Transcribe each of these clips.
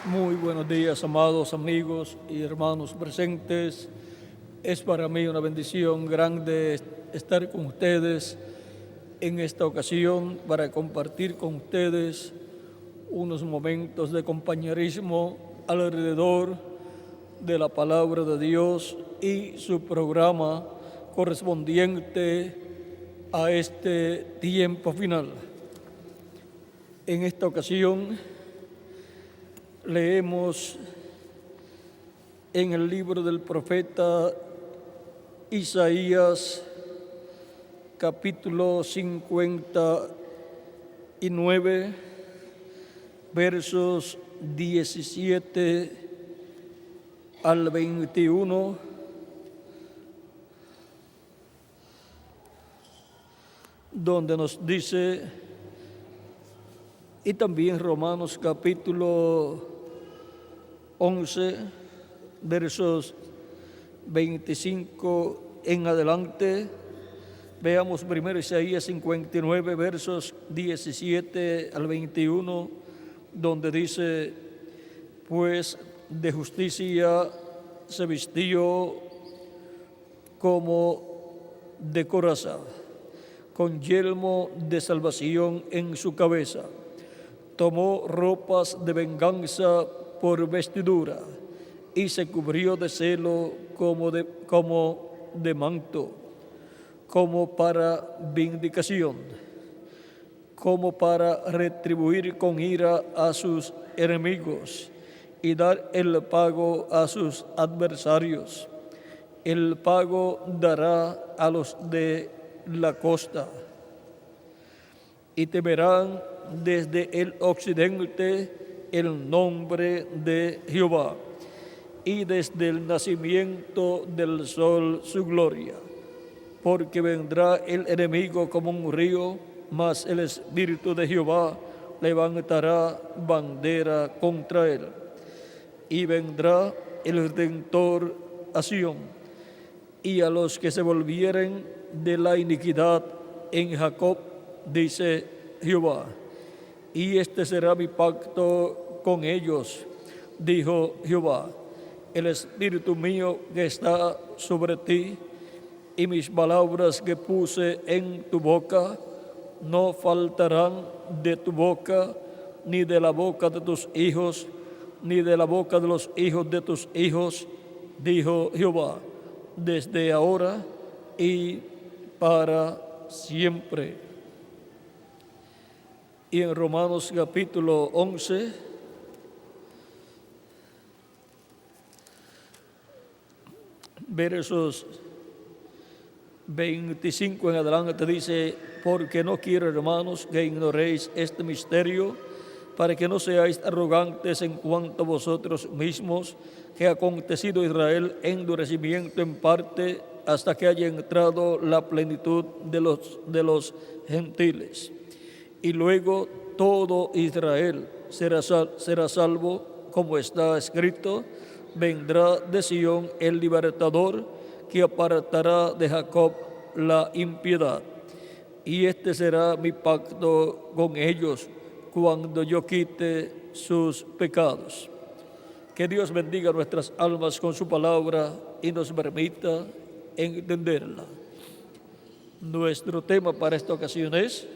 Muy buenos días, amados amigos y hermanos presentes. Es para mí una bendición grande estar con ustedes en esta ocasión para compartir con ustedes unos momentos de compañerismo alrededor de la palabra de Dios y su programa correspondiente a este tiempo final. En esta ocasión leemos en el libro del profeta Isaías, capítulo 59, versos 17 al 21, donde nos dice, y también Romanos capítulo 11, versos 25 en adelante. Veamos primero Isaías 59, versos 17 al 21, donde dice, pues de justicia se vistió como de coraza, con yelmo de salvación en su cabeza. Tomó ropas de venganza por vestidura y se cubrió de celo como de manto, como para vindicación, como para retribuir con ira a sus enemigos y dar el pago a sus adversarios. El pago dará a los de la costa y temerán desde el occidente el nombre de Jehová, y desde el nacimiento del sol su gloria. Porque vendrá el enemigo como un río, mas el Espíritu de Jehová levantará bandera contra él. Y vendrá el Redentor a Sión, y a los que se volvieren de la iniquidad en Jacob, dice Jehová. Y este será mi pacto con ellos, dijo Jehová. El Espíritu mío que está sobre ti y mis palabras que puse en tu boca no faltarán de tu boca, ni de la boca de tus hijos, ni de la boca de los hijos de tus hijos, dijo Jehová, desde ahora y para siempre. Y en Romanos capítulo 11, versos 25 en adelante dice, porque no quiero, hermanos, que ignoréis este misterio, para que no seáis arrogantes en cuanto a vosotros mismos, que ha acontecido Israel endurecimiento en parte hasta que haya entrado la plenitud de los gentiles. Y luego todo Israel será salvo, como está escrito, vendrá de Sión el libertador, que apartará de Jacob la impiedad. Y este será mi pacto con ellos cuando yo quite sus pecados. Que Dios bendiga nuestras almas con su palabra y nos permita entenderla. Nuestro tema para esta ocasión es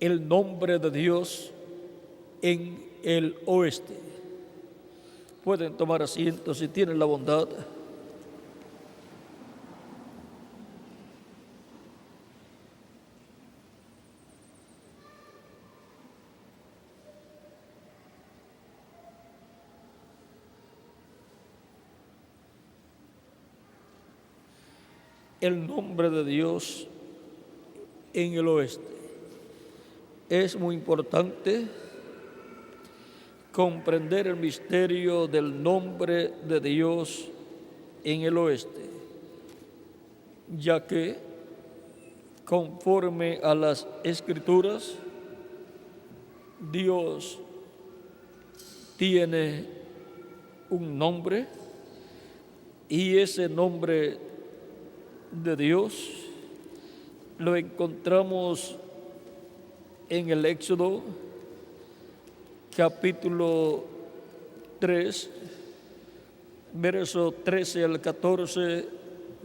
el nombre de Dios en el oeste. Pueden tomar asiento si tienen la bondad. El nombre de Dios en el oeste. Es muy importante comprender el misterio del nombre de Dios en el oeste, ya que conforme a las Escrituras, Dios tiene un nombre y ese nombre de Dios lo encontramos en el Éxodo capítulo 3, verso 13 al 14,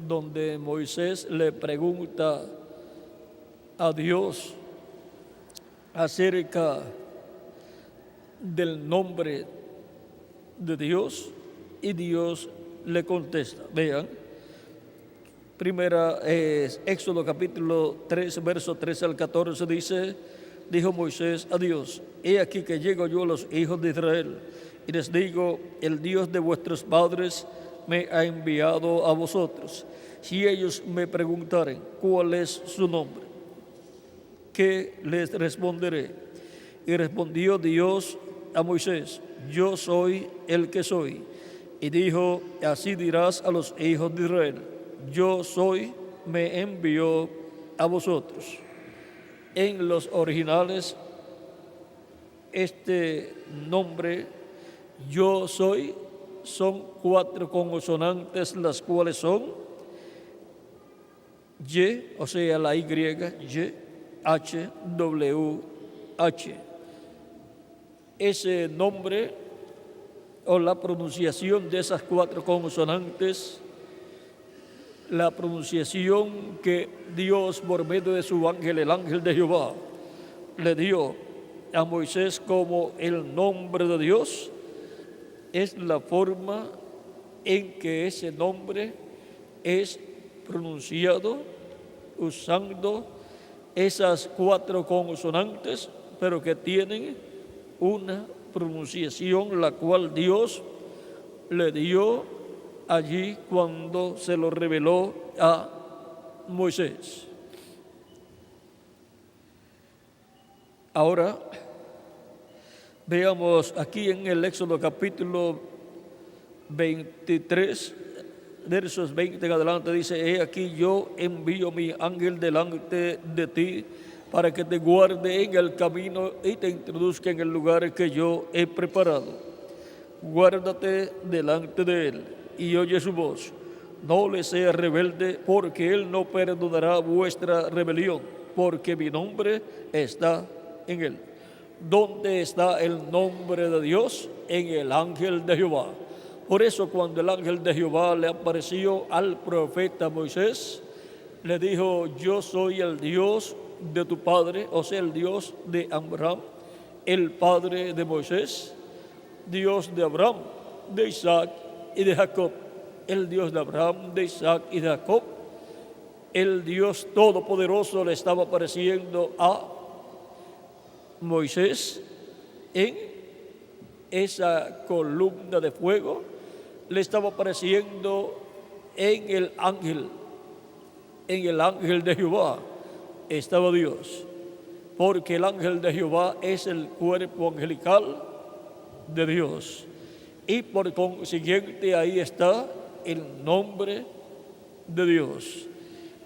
donde Moisés le pregunta a Dios acerca del nombre de Dios, y Dios le contesta. Vean, primera es Éxodo capítulo 3, verso 13 al 14, dijo Moisés a Dios: he aquí que llego yo a los hijos de Israel y les digo: el Dios de vuestros padres me ha enviado a vosotros. Si ellos me preguntaren cuál es su nombre, ¿qué les responderé? Y respondió Dios a Moisés: yo soy el que soy. Y dijo: así dirás a los hijos de Israel: yo soy, me envió a vosotros. En los originales, este nombre, yo soy, son 4 consonantes, las cuales son Y, o sea, la Y, H, W, H. Ese nombre o la pronunciación de esas 4 consonantes, la pronunciación que Dios, por medio de su ángel, el ángel de Jehová, le dio a Moisés como el nombre de Dios, es la forma en que ese nombre es pronunciado usando esas 4 consonantes, pero que tienen una pronunciación la cual Dios le dio allí cuando se lo reveló a Moisés. Ahora veamos aquí en el Éxodo capítulo 23, versos 20 en adelante, dice: he aquí yo envío mi ángel delante de ti para que te guarde en el camino y te introduzca en el lugar que yo he preparado. Guárdate delante de él y oye su voz. No le seas rebelde, porque él no perdonará vuestra rebelión, porque mi nombre está en él. ¿Dónde está el nombre de Dios? En el ángel de Jehová. Por eso, cuando el ángel de Jehová le apareció al profeta Moisés, le dijo: yo soy el Dios de tu padre, o sea, el Dios de Abraham, el padre de Moisés, Dios de Abraham, de Isaac y de Jacob. El Dios de Abraham, de Isaac y de Jacob, el Dios todopoderoso, le estaba apareciendo a Moisés en esa columna de fuego, le estaba apareciendo en el ángel de Jehová estaba Dios, porque el ángel de Jehová es el cuerpo angelical de Dios, y por consiguiente ahí está el nombre de Dios.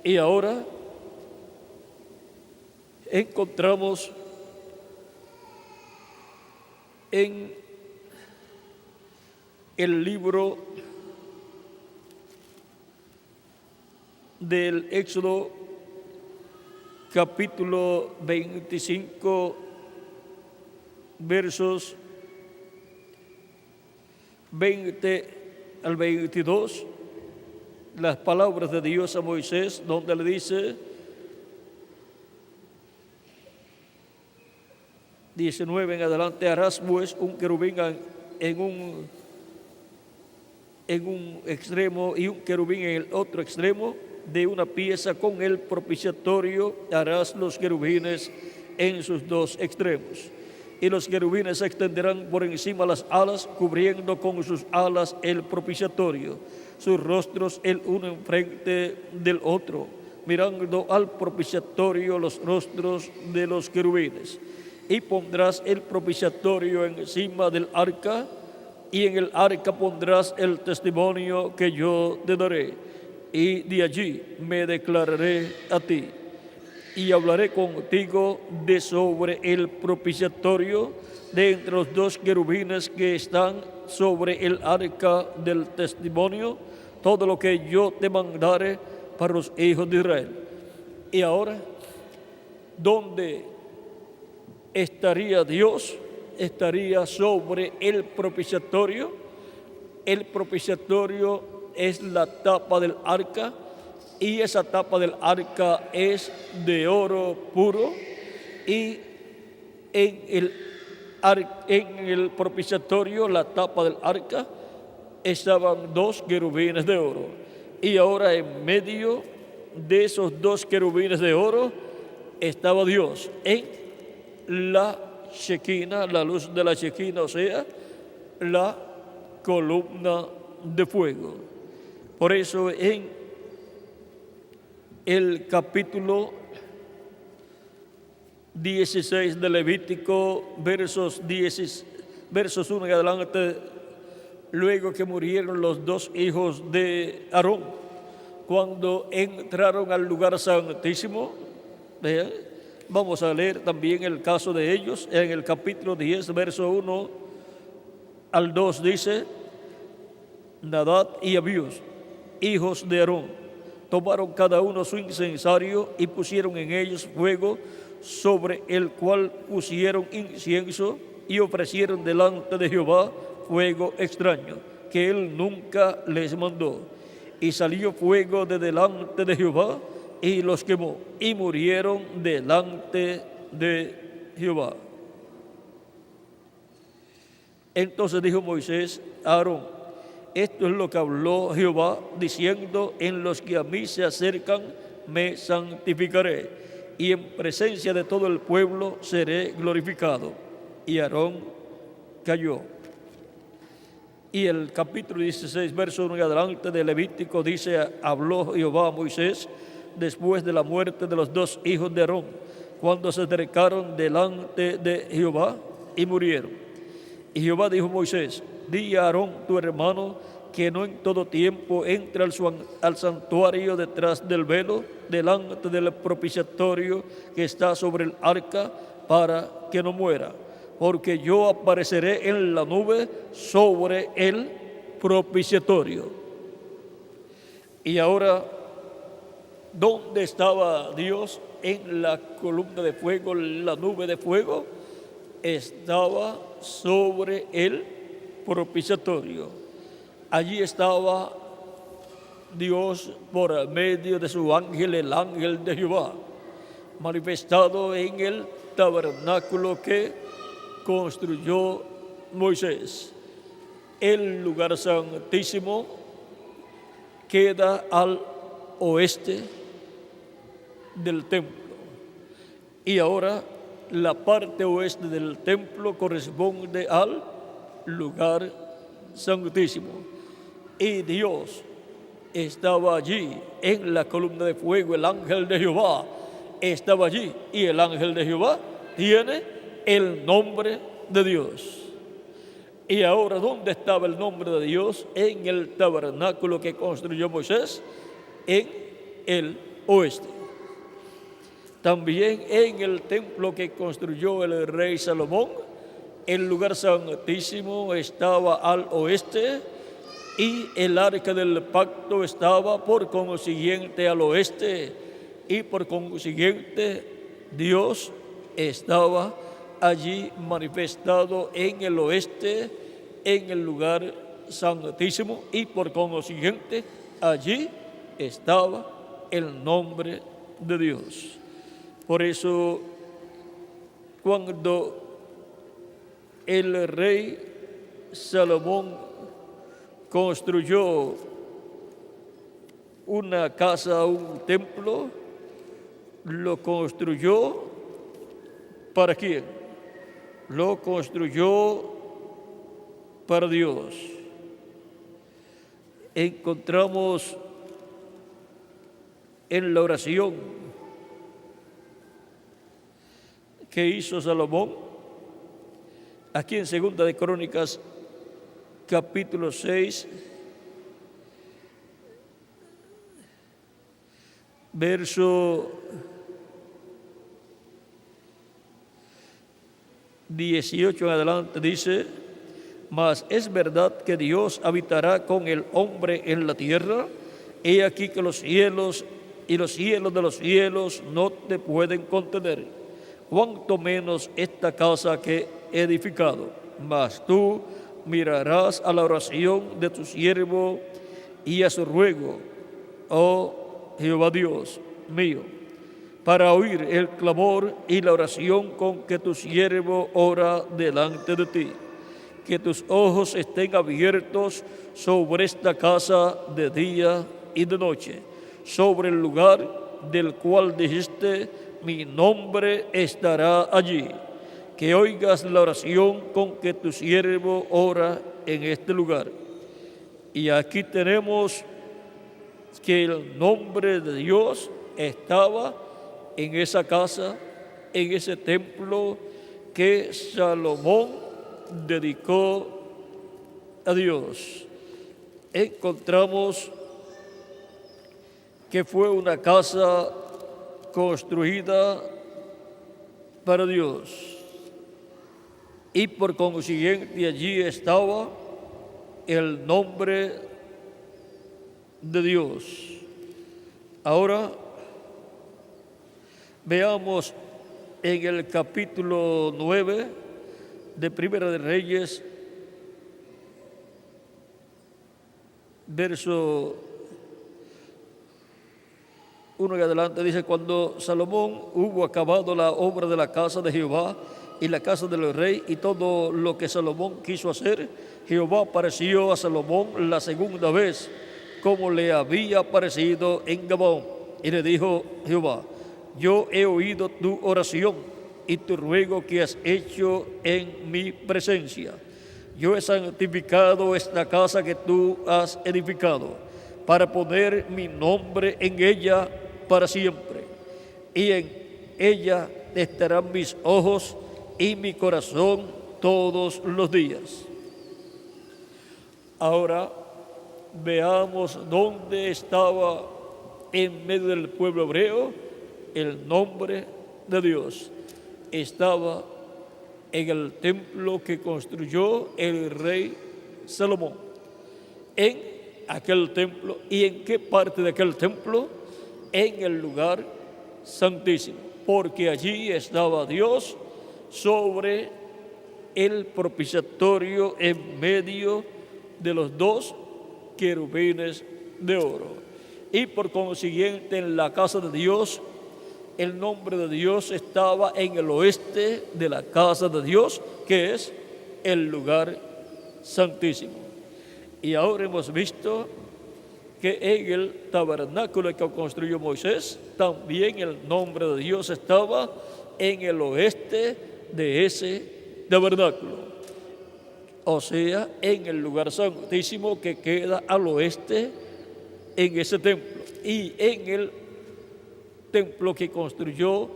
Y ahora encontramos en el libro del Éxodo capítulo 25, versos 20 al 22, las palabras de Dios a Moisés, donde le dice, 19 en adelante: harás pues un querubín en un extremo y un querubín en el otro extremo de una pieza con el propiciatorio. Harás los querubines en sus 2 extremos. Y los querubines se extenderán por encima las alas, cubriendo con sus alas el propiciatorio, sus rostros el uno enfrente del otro, mirando al propiciatorio los rostros de los querubines. Y pondrás el propiciatorio encima del arca, y en el arca pondrás el testimonio que yo te daré, y de allí me declararé a ti. Y hablaré contigo de sobre el propiciatorio, de entre los 2 querubines que están sobre el arca del testimonio, todo lo que yo te mandare para los hijos de Israel. Y ahora, ¿dónde estaría Dios estaría sobre el propiciatorio. El propiciatorio es la tapa del arca, y esa tapa del arca es de oro puro, y en el propiciatorio, la tapa del arca, estaban 2 querubines de oro. Y ahora en medio de esos 2 querubines de oro estaba Dios en la Shekinah, la luz de la Shekinah, o sea, la columna de fuego. Por eso en el capítulo 16 de Levítico, versos 1 en adelante, luego que murieron los 2 hijos de Aarón, cuando entraron al lugar santísimo, vamos a leer también el caso de ellos. En el capítulo 10, verso 1 al 2 dice: Nadab y Abiú, hijos de Aarón, tomaron cada uno su incensario y pusieron en ellos fuego, sobre el cual pusieron incienso, y ofrecieron delante de Jehová fuego extraño, que él nunca les mandó. Y salió fuego de delante de Jehová, y los quemó, y murieron delante de Jehová. Entonces dijo Moisés a Aarón: esto es lo que habló Jehová, diciendo: en los que a mí se acercan me santificaré, y en presencia de todo el pueblo seré glorificado. Y Aarón cayó. Y el capítulo 16, verso 1 en adelante de Levítico dice: habló Jehová a Moisés después de la muerte de los 2 hijos de Aarón, cuando se acercaron delante de Jehová y murieron. Y Jehová dijo a Moisés: di a Aarón tu hermano que no en todo tiempo entre al santuario detrás del velo, delante del propiciatorio que está sobre el arca, para que no muera, porque yo apareceré en la nube sobre el propiciatorio. Y ahora, ¿dónde estaba Dios? En la columna de fuego, la nube de fuego estaba sobre el propiciatorio. Allí estaba Dios por medio de su ángel, el ángel de Jehová, manifestado en el tabernáculo que construyó Moisés. El lugar santísimo queda al oeste del templo, y ahora la parte oeste del templo corresponde al lugar santísimo, y Dios estaba allí en la columna de fuego. El ángel de Jehová estaba allí, y el ángel de Jehová tiene el nombre de Dios. Y ahora, ¿dónde estaba el nombre de Dios? En el tabernáculo que construyó Moisés, en el oeste. También en el templo que construyó el rey Salomón, el lugar santísimo estaba al oeste, y el arca del pacto estaba por consiguiente al oeste, y por consiguiente Dios estaba allí manifestado en el oeste, en el lugar santísimo, y por consiguiente allí estaba el nombre de Dios. Por eso, cuando el rey Salomón construyó una casa, un templo, lo construyó ¿para quién? Lo construyó para Dios. Encontramos en la oración que hizo Salomón, aquí en Segunda de Crónicas, capítulo 6, verso 18 en adelante, dice: mas es verdad que Dios habitará con el hombre en la tierra. He aquí que los cielos y los cielos de los cielos no te pueden contener, cuanto menos esta casa que edificado. Mas tú mirarás a la oración de tu siervo y a su ruego, oh Jehová Dios mío, para oír el clamor y la oración con que tu siervo ora delante de ti. Que tus ojos estén abiertos sobre esta casa de día y de noche, sobre el lugar del cual dijiste, mi nombre estará allí. Que oigas la oración con que tu siervo ora en este lugar. Y aquí tenemos que el nombre de Dios estaba en esa casa, en ese templo que Salomón dedicó a Dios. Encontramos que fue una casa construida para Dios y por consiguiente allí estaba el nombre de Dios. Ahora veamos en el capítulo 9 de Primera de Reyes, verso 1 y adelante, dice: cuando Salomón hubo acabado la obra de la casa de Jehová y la casa del rey y todo lo que Salomón quiso hacer, Jehová apareció a Salomón la segunda vez, como le había aparecido en Gabaón. Y le dijo Jehová: yo he oído tu oración y tu ruego que has hecho en mi presencia. Yo he santificado esta casa que tú has edificado, para poner mi nombre en ella para siempre. Y en ella estarán mis ojos y mi corazón todos los días. Ahora veamos dónde estaba en medio del pueblo hebreo el nombre de Dios. Estaba en el templo que construyó el rey Salomón. En aquel templo. ¿Y en qué parte de aquel templo? En el lugar santísimo, porque allí estaba Dios sobre el propiciatorio en medio de los dos querubines de oro. Y por consiguiente en la casa de Dios, el nombre de Dios estaba en el oeste de la casa de Dios, que es el lugar santísimo. Y ahora hemos visto que en el tabernáculo que construyó Moisés, también el nombre de Dios estaba en el oeste de ese tabernáculo. O sea, en el lugar santísimo que queda al oeste en ese templo. Y en el templo que construyó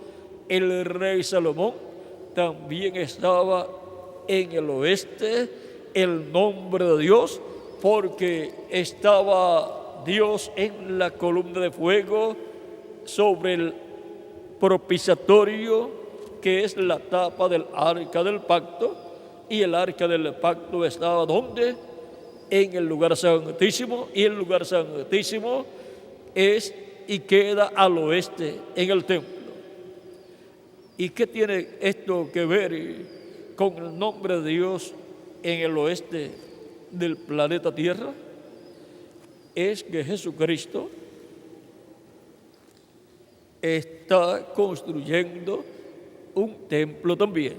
el rey Salomón, también estaba en el oeste el nombre de Dios, porque estaba Dios en la columna de fuego sobre el propiciatorio, que es la tapa del arca del pacto, y el arca del pacto estaba ¿dónde? En el lugar santísimo, y el lugar santísimo es y queda al oeste en el templo. ¿Y qué tiene esto que ver con el nombre de Dios en el oeste del planeta Tierra? Es que Jesucristo está construyendo un templo también.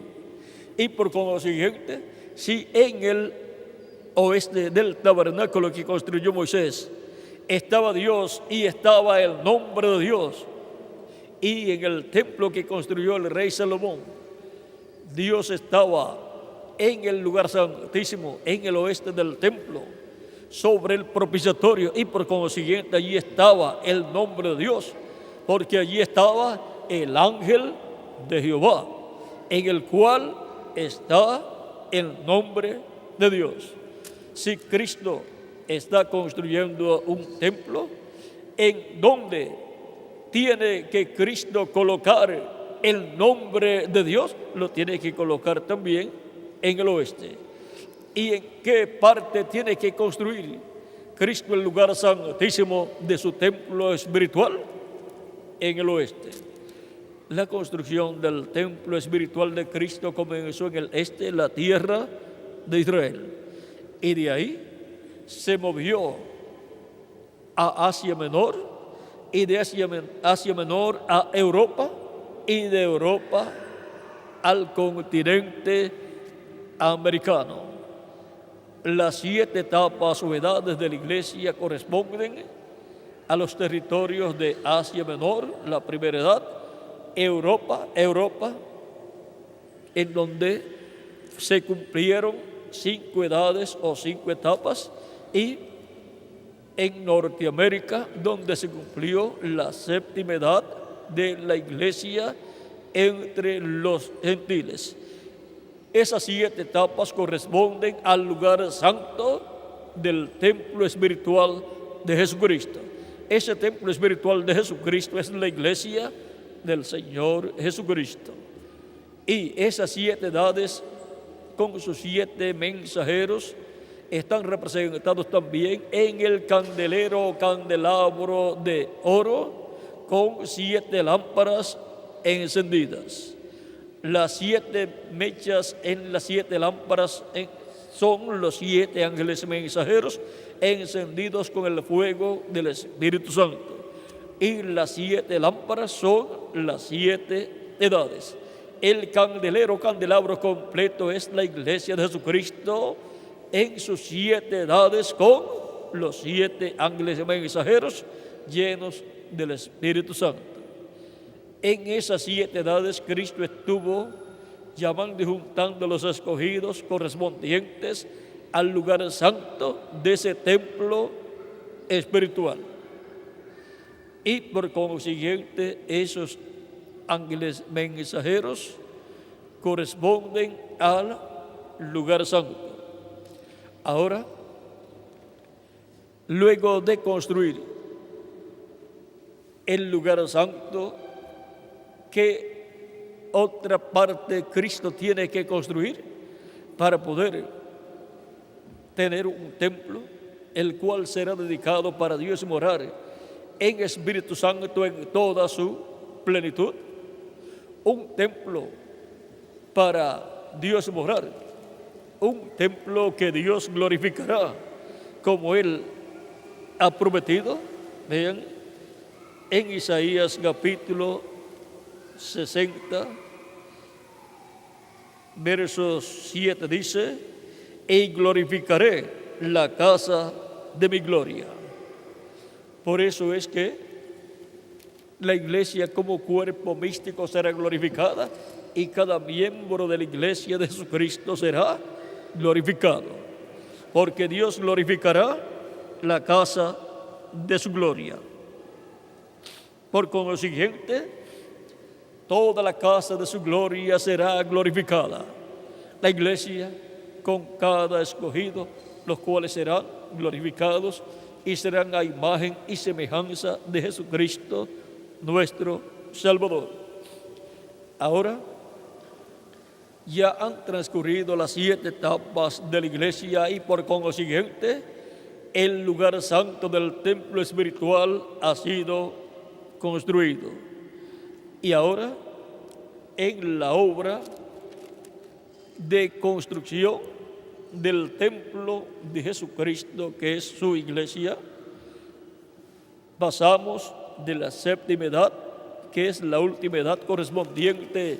Y por consiguiente, si en el oeste del tabernáculo que construyó Moisés estaba Dios y estaba el nombre de Dios, y en el templo que construyó el rey Salomón, Dios estaba en el lugar santísimo, en el oeste del templo, sobre el propiciatorio, y por consiguiente allí estaba el nombre de Dios, porque allí estaba el ángel de Jehová, en el cual está el nombre de Dios. Si Cristo está construyendo un templo, en donde tiene que Cristo colocar el nombre de Dios, lo tiene que colocar también en el oeste. ¿Y en qué parte tiene que construir Cristo el lugar santísimo de su templo espiritual? En el oeste. La construcción del templo espiritual de Cristo comenzó en el este, la tierra de Israel, y de ahí se movió a Asia Menor, y de Asia Menor a Europa, y de Europa al continente americano. Las 7 etapas o edades de la iglesia corresponden a los territorios de Asia Menor, la primera edad, Europa, en donde se cumplieron 5 edades o 5 etapas, y en Norteamérica, donde se cumplió la 7ª edad de la iglesia entre los gentiles. Esas 7 etapas corresponden al lugar santo del templo espiritual de Jesucristo. Ese templo espiritual de Jesucristo es la iglesia del Señor Jesucristo. Y esas 7 edades, con sus 7 mensajeros, están representados también en el candelero o candelabro de oro con 7 lámparas encendidas. Las 7 mechas en las 7 lámparas son los 7 ángeles mensajeros encendidos con el fuego del Espíritu Santo. Y las 7 lámparas son las 7 edades. El candelabro completo es la iglesia de Jesucristo en sus 7 edades, con los 7 ángeles mensajeros llenos del Espíritu Santo. En esas 7 edades Cristo estuvo llamando y juntando a los escogidos correspondientes al lugar santo de ese templo espiritual. Y por consiguiente, esos ángeles mensajeros corresponden al lugar santo. Ahora, luego de construir el lugar santo, ¿qué otra parte Cristo tiene que construir para poder tener un templo, el cual será dedicado para Dios morar en Espíritu Santo en toda su plenitud? Un templo para Dios morar, un templo que Dios glorificará como Él ha prometido. Vean, en Isaías capítulo 60, verso 7 dice: y glorificaré la casa de mi gloria. Por eso es que la iglesia como cuerpo místico será glorificada, y cada miembro de la iglesia de Jesucristo será glorificado, porque Dios glorificará la casa de su gloria. Por consiguiente, toda la casa de su gloria será glorificada. La iglesia con cada escogido, los cuales serán glorificados y serán a imagen y semejanza de Jesucristo, nuestro Salvador. Ahora, ya han transcurrido las 7 etapas de la iglesia, y por consiguiente, el lugar santo del templo espiritual ha sido construido. Y ahora, en la obra de construcción del templo de Jesucristo, que es su iglesia, pasamos de la 7ª edad, que es la última edad correspondiente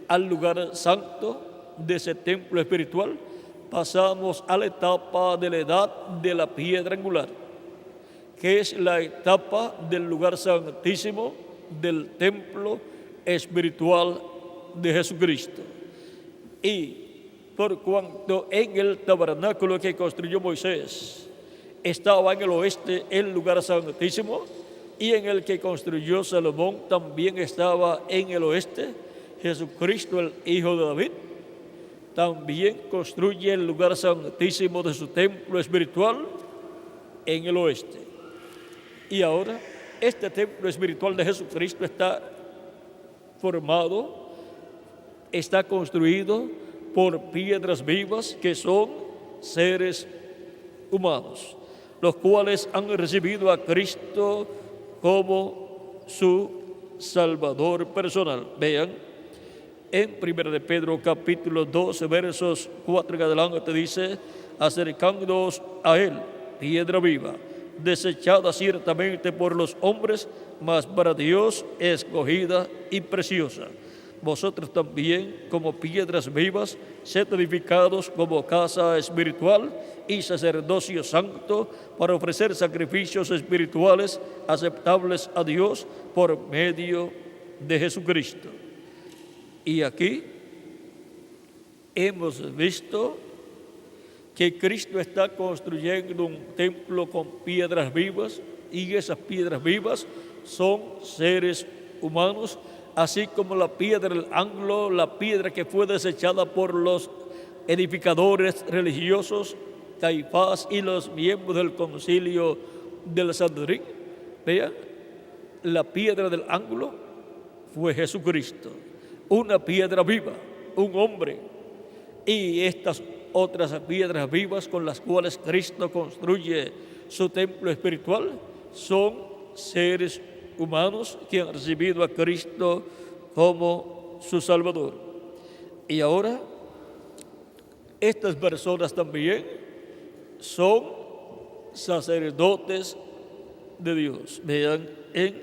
al lugar santo de ese templo espiritual, pasamos a la etapa de la edad de la piedra angular, que es la etapa del lugar santísimo del templo espiritual de Jesucristo. Y por cuanto en el tabernáculo que construyó Moisés estaba en el oeste el lugar santísimo, y en el que construyó Salomón también estaba en el oeste, Jesucristo, el Hijo de David, también construye el lugar santísimo de su templo espiritual en el oeste. Y ahora, este templo espiritual de Jesucristo está formado, está construido por piedras vivas que son seres humanos, los cuales han recibido a Cristo como su Salvador personal. Vean, en 1 de Pedro capítulo 12, versos 4 en adelante dice: acercándoos a Él, piedra viva, desechada ciertamente por los hombres, mas para Dios escogida y preciosa. Vosotros también, como piedras vivas, sed edificados como casa espiritual y sacerdocio santo, para ofrecer sacrificios espirituales aceptables a Dios por medio de Jesucristo. Y aquí hemos visto que Cristo está construyendo un templo con piedras vivas, y esas piedras vivas son seres humanos, así como la piedra del ángulo, la piedra que fue desechada por los edificadores religiosos, Caifás y los miembros del concilio del Sanedrín. Vean, la piedra del ángulo fue Jesucristo, una piedra viva, un hombre, y estas otras piedras vivas con las cuales Cristo construye su templo espiritual son seres humanos que han recibido a Cristo como su Salvador. Y ahora, estas personas también son sacerdotes de Dios. Vean en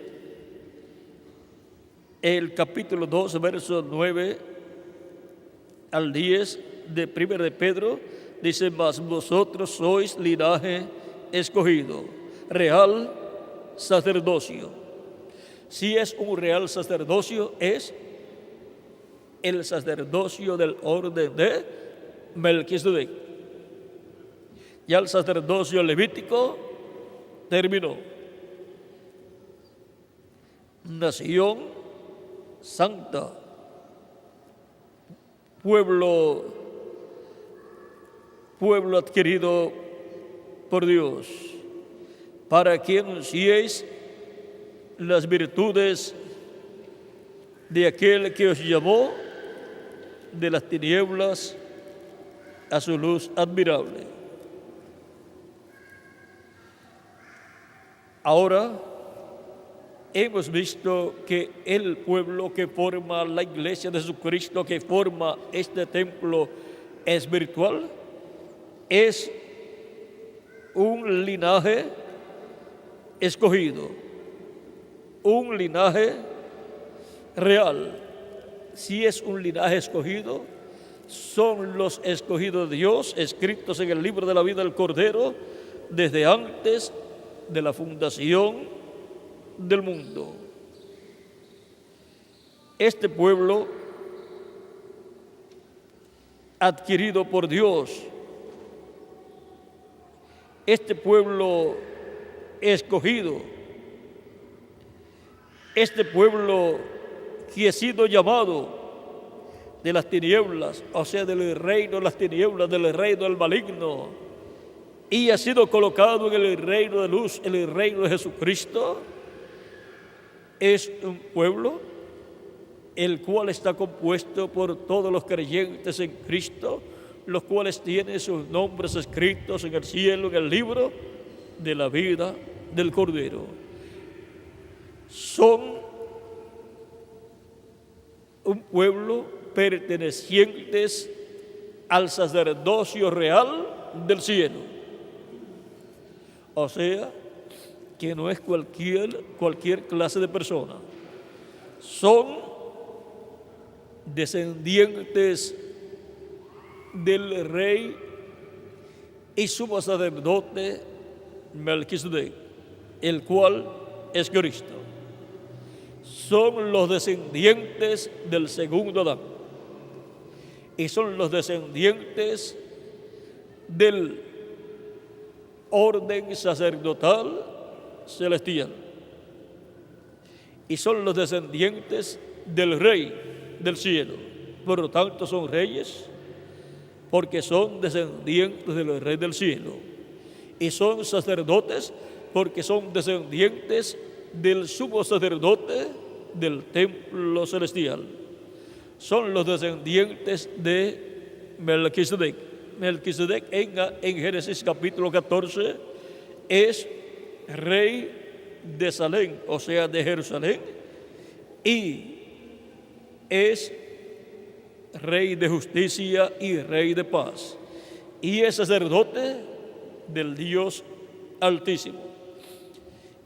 el capítulo 2, versos 9 al 10 de 1 de Pedro, dice: mas vosotros sois linaje escogido, real sacerdocio. Si es un real sacerdocio, es el sacerdocio del orden de Melquisedec. Ya el sacerdocio levítico terminó. Nación santa, pueblo adquirido por Dios, para que anunciéis las virtudes de aquel que os llamó de las tinieblas a su luz admirable. Ahora hemos visto que el pueblo que forma la iglesia de Jesucristo, que forma este templo espiritual, es un linaje escogido, un linaje real. Si es un linaje escogido, son los escogidos de Dios, escritos en el libro de la vida del Cordero, desde antes de la fundación del mundo. Este pueblo adquirido por Dios, este pueblo escogido, este pueblo que ha sido llamado de las tinieblas, o sea, del reino de las tinieblas, del reino del maligno, y ha sido colocado en el reino de luz, en el reino de Jesucristo, es un pueblo el cual está compuesto por todos los creyentes en Cristo, los cuales tienen sus nombres escritos en el cielo, en el libro de la vida del Cordero. Son un pueblo pertenecientes al sacerdocio real del cielo. O sea, que no es cualquier clase de persona. Son descendientes del rey y sumo sacerdote Melquisedec, el cual es Cristo. Son los descendientes del segundo Adán y son los descendientes del orden sacerdotal celestial y son los descendientes del rey del cielo. Por lo tanto, son reyes porque son descendientes del rey del cielo, y son sacerdotes porque son descendientes del sumo sacerdote del templo celestial. Son los descendientes de Melquisedec. Melquisedec en Génesis capítulo 14 es rey de Salem, o sea, de Jerusalén, y es Rey de justicia y Rey de paz, y es sacerdote del Dios Altísimo.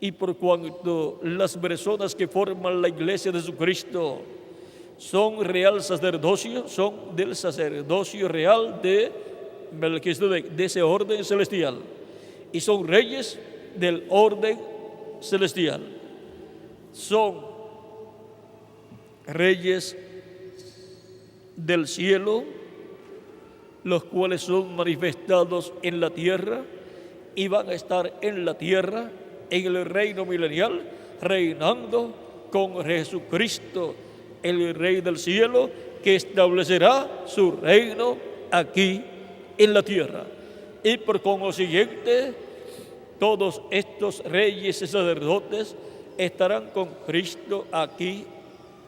Y por cuanto las personas que forman la iglesia de Jesucristo son real sacerdocio, son del sacerdocio real de Melquisedec, de ese orden celestial, y son reyes del orden celestial, son reyes del cielo, los cuales son manifestados en la tierra y van a estar en la tierra en el reino milenial, reinando con Jesucristo, el Rey del cielo, que establecerá su reino aquí en la tierra. Y por consiguiente, todos estos reyes y sacerdotes estarán con Cristo aquí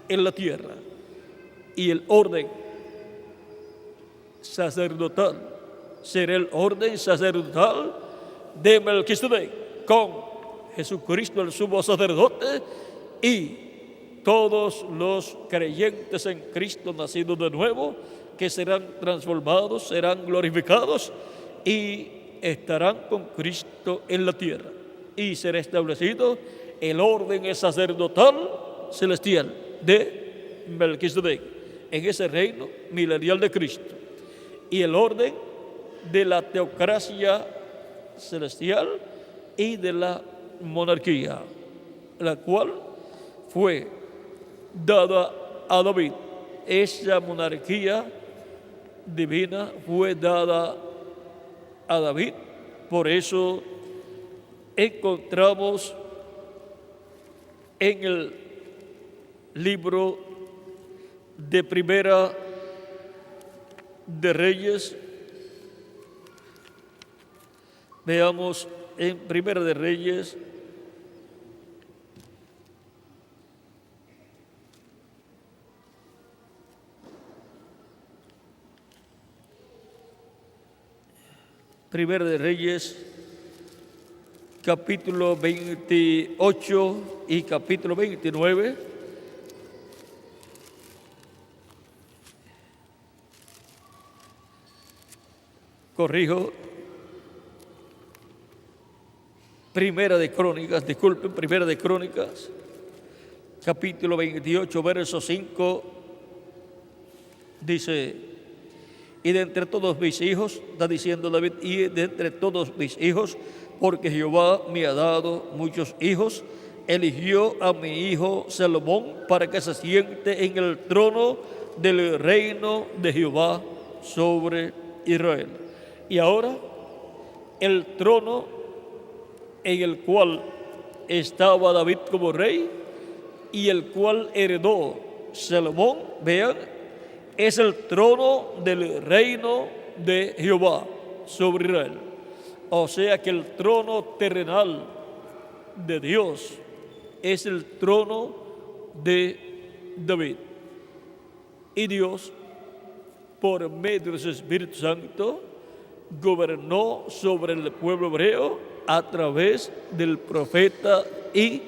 en la tierra. Y el orden sacerdotal será el orden sacerdotal de Melquisedec, con Jesucristo el sumo sacerdote y todos los creyentes en Cristo nacidos de nuevo, que serán transformados, serán glorificados y estarán con Cristo en la tierra. Y será establecido el orden sacerdotal celestial de Melquisedec en ese reino milenial de Cristo, y el orden de la teocracia celestial y de la monarquía, la cual fue dada a David. Esa monarquía divina fue dada a David. Por eso encontramos en el libro de Primera de Reyes, veamos en Primera de Reyes, Primera de Reyes, capítulo 28 y capítulo 29. Corrijo, Primera de Crónicas, capítulo 28, verso 5, dice: y de entre todos mis hijos, está diciendo David, y de entre todos mis hijos, porque Jehová me ha dado muchos hijos, eligió a mi hijo Salomón para que se siente en el trono del reino de Jehová sobre Israel. Y ahora el trono en el cual estaba David como rey y el cual heredó Salomón, vean, es el trono del reino de Jehová sobre Israel. O sea que el trono terrenal de Dios es el trono de David. Y Dios, por medio de su Espíritu Santo, gobernó sobre el pueblo hebreo a través del profeta y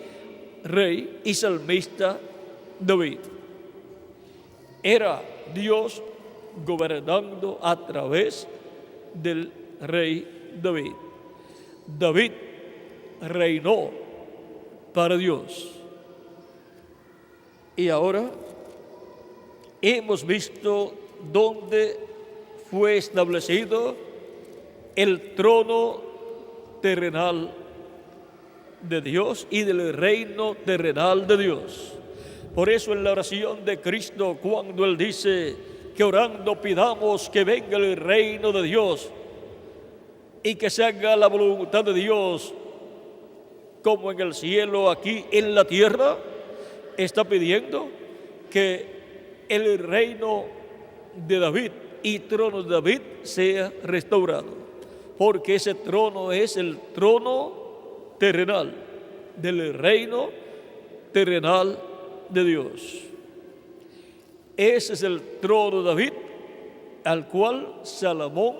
rey y salmista David. Era Dios gobernando a través del rey David. David reinó para Dios. Y ahora hemos visto dónde fue establecido el trono terrenal de Dios y del reino terrenal de Dios. Por eso en la oración de Cristo, cuando Él dice que orando pidamos que venga el reino de Dios y que se haga la voluntad de Dios como en el cielo, aquí en la tierra, está pidiendo que el reino de David y trono de David sea restaurado, porque ese trono es el trono terrenal del reino terrenal de Dios. Ese es el trono de David, al cual Salomón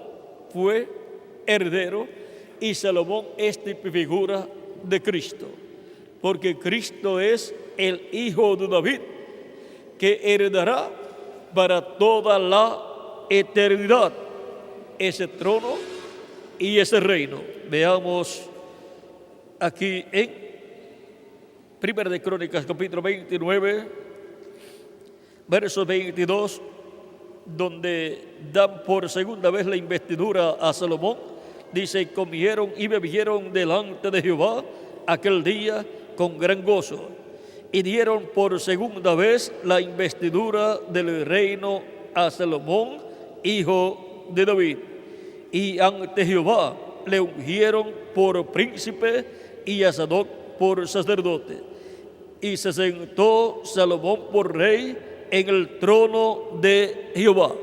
fue heredero, y Salomón es figura de Cristo, porque Cristo es el Hijo de David, que heredará para toda la eternidad ese trono y ese reino. Veamos aquí en Primera de Crónicas, capítulo 29, verso 22, donde dan por segunda vez la investidura a Salomón. Dice: comieron y bebieron delante de Jehová aquel día con gran gozo, y dieron por segunda vez la investidura del reino a Salomón, hijo de David. Y ante Jehová le ungieron por príncipe y a Sadoc por sacerdote. Y se sentó Salomón por rey en el trono de Jehová.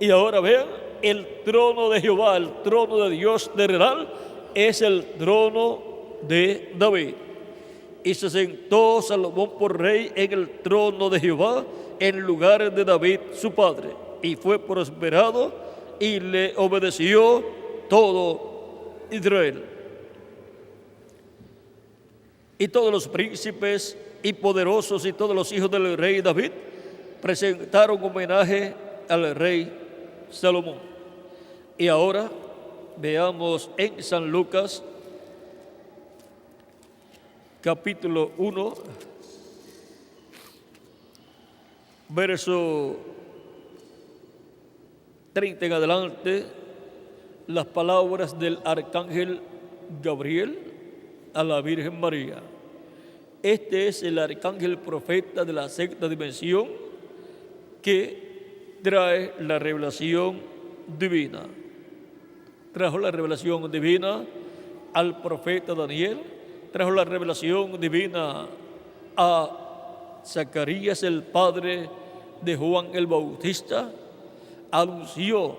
Y ahora vean, el trono de Jehová, el trono de Dios terrenal, es el trono de David. Y se sentó Salomón por rey en el trono de Jehová, en lugar de David su padre. Y fue prosperado y le obedeció todo Israel. Y todos los príncipes y poderosos y todos los hijos del rey David presentaron homenaje al rey Salomón. Y ahora veamos en San Lucas, capítulo 1, verso 30 en adelante, las palabras del arcángel Gabriel a la Virgen María. Este es el arcángel profeta de la sexta dimensión que trae la revelación divina. Trajo la revelación divina al profeta Daniel, trajo la revelación divina a Zacarías, el padre de Juan el Bautista, anunció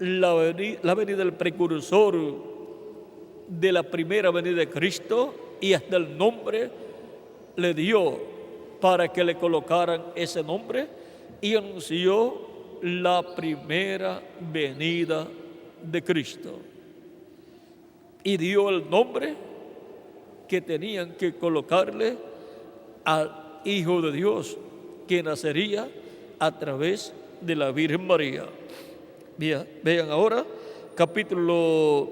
la venida del precursor de la primera venida de Cristo, y hasta el nombre le dio para que le colocaran ese nombre, y anunció la primera venida de Cristo. Y dio el nombre que tenían que colocarle al Hijo de Dios, que nacería a través de la Virgen María. Vean ahora, capítulo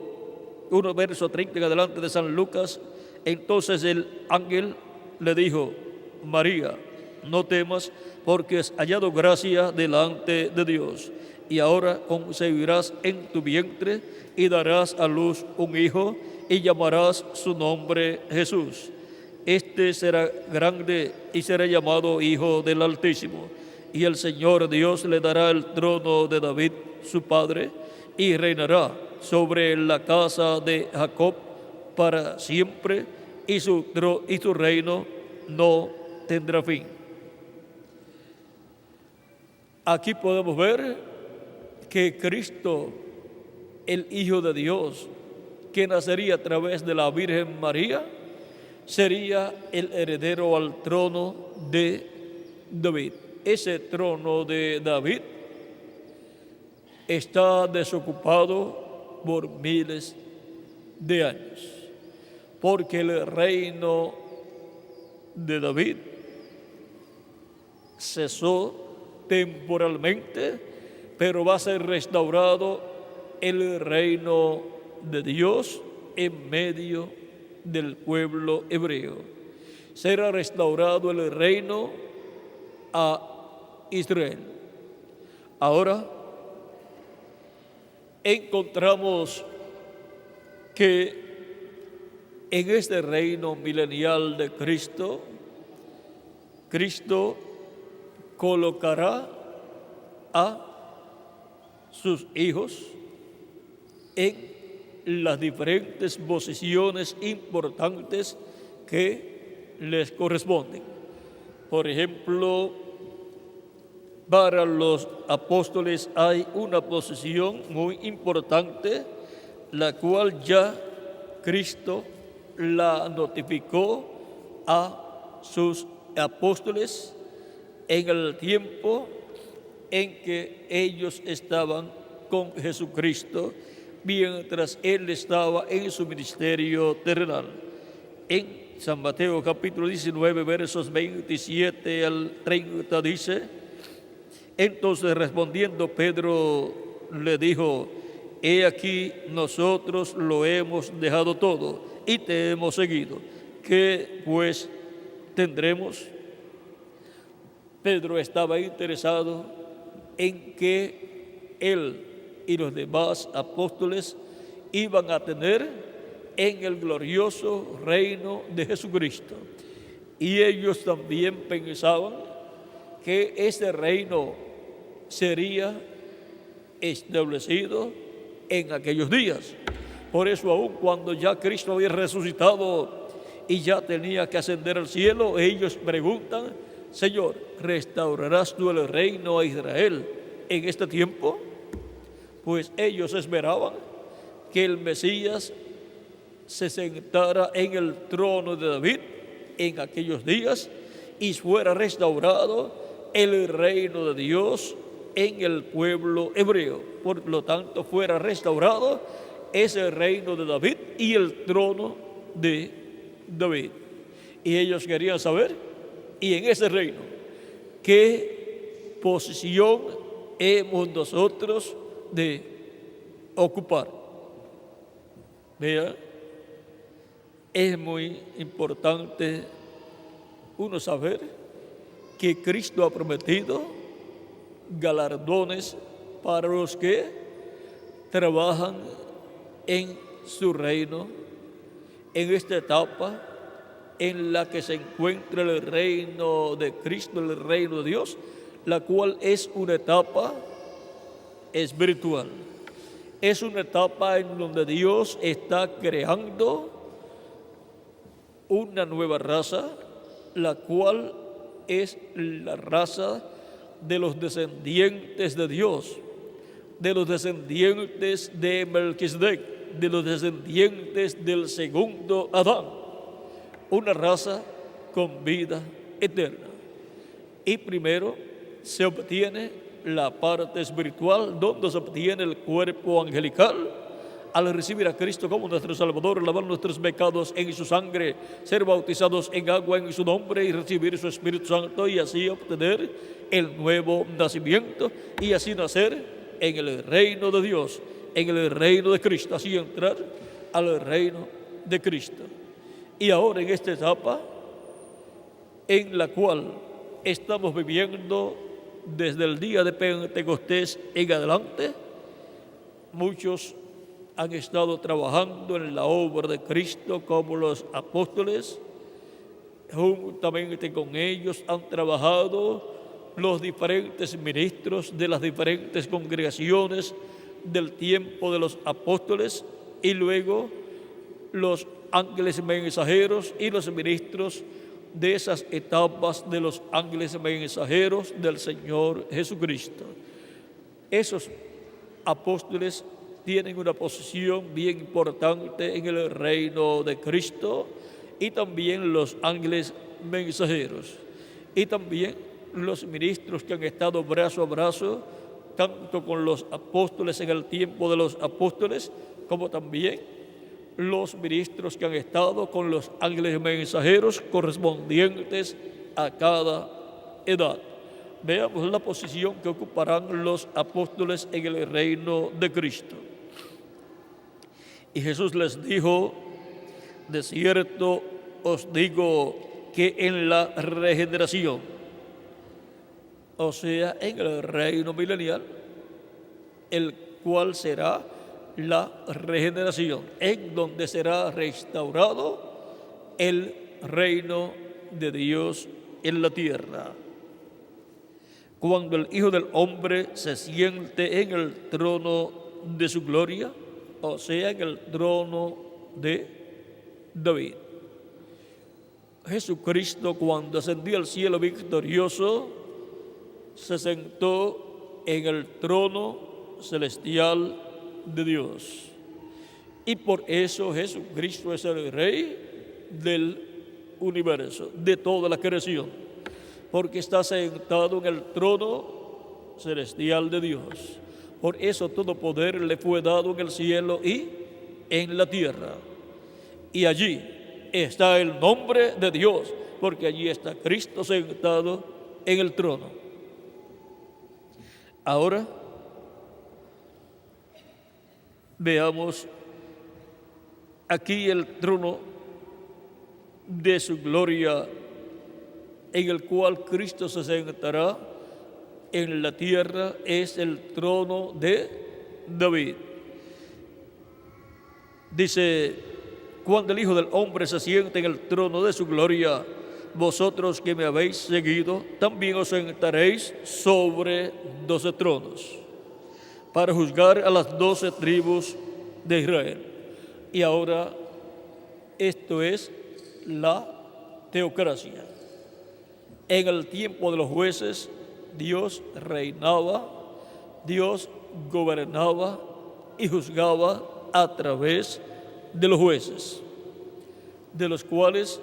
1, verso 30 en adelante de San Lucas. Entonces el ángel le dijo: María, no temas, porque has hallado gracia delante de Dios. Y ahora concebirás en tu vientre y darás a luz un hijo, y llamarás su nombre Jesús. Este será grande y será llamado Hijo del Altísimo. Y el Señor Dios le dará el trono de David, su padre, y reinará sobre la casa de Jacob para siempre, y su reino no tendrá fin. Aquí podemos ver que Cristo, el Hijo de Dios, que nacería a través de la Virgen María, sería el heredero al trono de David. Ese trono de David está desocupado por miles de años, porque el reino de David cesó temporalmente, pero va a ser restaurado el reino de Dios en medio del pueblo hebreo. Será restaurado el reino a Israel. Ahora encontramos que en este reino milenial de Cristo, Cristo colocará a sus hijos en las diferentes posiciones importantes que les corresponden. Por ejemplo, para los apóstoles hay una posición muy importante, la cual ya Cristo la notificó a sus apóstoles en el tiempo en que ellos estaban con Jesucristo, mientras Él estaba en su ministerio terrenal. En San Mateo capítulo 19, versos 27 al 30 dice: entonces respondiendo Pedro le dijo: he aquí, nosotros lo hemos dejado todo y te hemos seguido. ¿Qué pues tendremos? Pedro estaba interesado en que él y los demás apóstoles iban a tener en el glorioso reino de Jesucristo. Y ellos también pensaban que ese reino sería establecido en aquellos días. Por eso, aun cuando ya Cristo había resucitado y ya tenía que ascender al cielo, ellos preguntan: Señor, ¿restaurarás tú el reino a Israel en este tiempo? Pues ellos esperaban que el Mesías se sentara en el trono de David en aquellos días y fuera restaurado el reino de Dios en el pueblo hebreo. Por lo tanto, fuera restaurado ese reino de David y el trono de David. Y ellos querían saber, y en ese reino, ¿qué posición hemos nosotros de ocupar? Vea, es muy importante uno saber que Cristo ha prometido galardones para los que trabajan en su reino, en esta etapa en la que se encuentra el reino de Cristo, el reino de Dios, la cual es una etapa espiritual. Es una etapa en donde Dios está creando una nueva raza, la cual es la raza de los descendientes de Dios, de los descendientes de Melquisedec, de los descendientes del segundo Adán, una raza con vida eterna. Y primero se obtiene la parte espiritual, donde se obtiene el cuerpo angelical, al recibir a Cristo como nuestro Salvador, lavar nuestros pecados en su sangre, ser bautizados en agua en su nombre y recibir su Espíritu Santo, y así obtener el nuevo nacimiento y así nacer en el reino de Dios, en el reino de Cristo, así entrar al reino de Cristo. Y ahora en esta etapa en la cual estamos viviendo desde el día de Pentecostés en adelante, muchos han estado trabajando en la obra de Cristo como los apóstoles. Juntamente con ellos han trabajado los diferentes ministros de las diferentes congregaciones del tiempo de los apóstoles, y luego los ángeles mensajeros y los ministros de esas etapas de los ángeles mensajeros del Señor Jesucristo. Esos apóstoles tienen una posición bien importante en el reino de Cristo, y también los ángeles mensajeros, y también los ministros que han estado brazo a brazo, tanto con los apóstoles en el tiempo de los apóstoles, como también los ministros que han estado con los ángeles mensajeros correspondientes a cada edad. Veamos la posición que ocuparán los apóstoles en el reino de Cristo. Y Jesús les dijo: de cierto os digo que en la regeneración, o sea, en el reino milenial, el cual será la regeneración, en donde será restaurado el reino de Dios en la tierra. Cuando el Hijo del Hombre se siente en el trono de su gloria, o sea, en el trono de David. Jesucristo, cuando ascendió al cielo victorioso, se sentó en el trono celestial de Dios. Y por eso Jesucristo es el Rey del universo, de toda la creación, porque está sentado en el trono celestial de Dios. Por eso todo poder le fue dado en el cielo y en la tierra. Y allí está el nombre de Dios, porque allí está Cristo sentado en el trono. Ahora veamos aquí el trono de su gloria, en el cual Cristo se sentará en la tierra. Es el trono de David. Dice: cuando el Hijo del Hombre se siente en el trono de su gloria, vosotros que me habéis seguido, también os sentaréis sobre 12 tronos, para juzgar a las 12 tribus de Israel. Y ahora, esto es la teocracia. En el tiempo de los jueces, Dios reinaba, Dios gobernaba y juzgaba a través de los jueces, de los cuales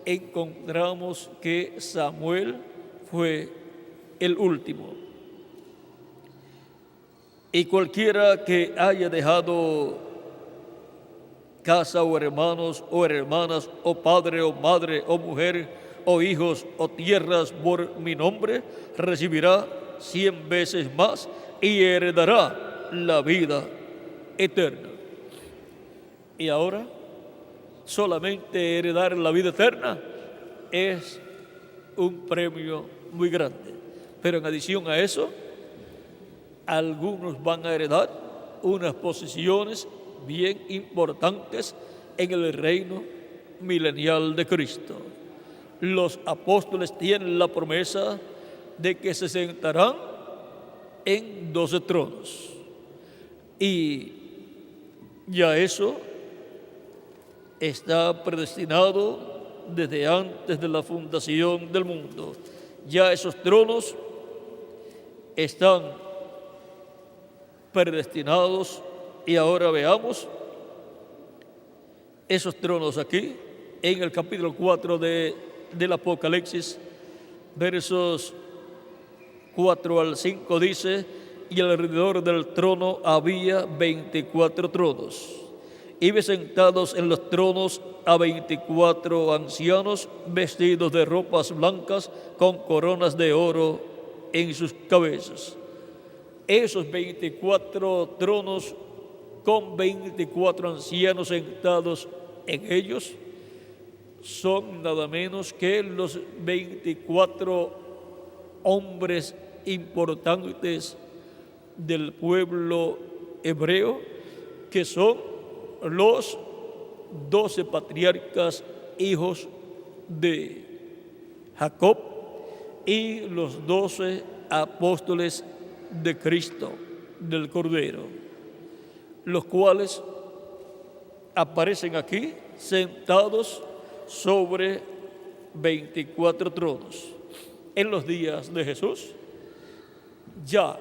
encontramos que Samuel fue el último. Y cualquiera que haya dejado casa o hermanos o hermanas o padre o madre o mujer o hijos o tierras por mi nombre, recibirá 100 veces más y heredará la vida eterna. Y ahora, solamente heredar la vida eterna es un premio muy grande. Pero en adición a eso, algunos van a heredar unas posiciones bien importantes en el reino milenial de Cristo. Los apóstoles tienen la promesa de que se sentarán en 12 tronos. Y ya eso está predestinado desde antes de la fundación del mundo. Ya esos tronos están predestinados. Y ahora veamos esos tronos aquí en el capítulo 4 del Apocalipsis, versos 4 al 5 dice: y alrededor del trono había 24 tronos, y vi sentados en los tronos a 24 ancianos vestidos de ropas blancas con coronas de oro en sus cabezas. Esos 24 tronos con 24 ancianos sentados en ellos son nada menos que los 24 hombres importantes del pueblo hebreo, que son los 12 patriarcas hijos de Jacob y los 12 apóstoles de Cristo, del Cordero, los cuales aparecen aquí sentados sobre 24 tronos. En los días de Jesús, ya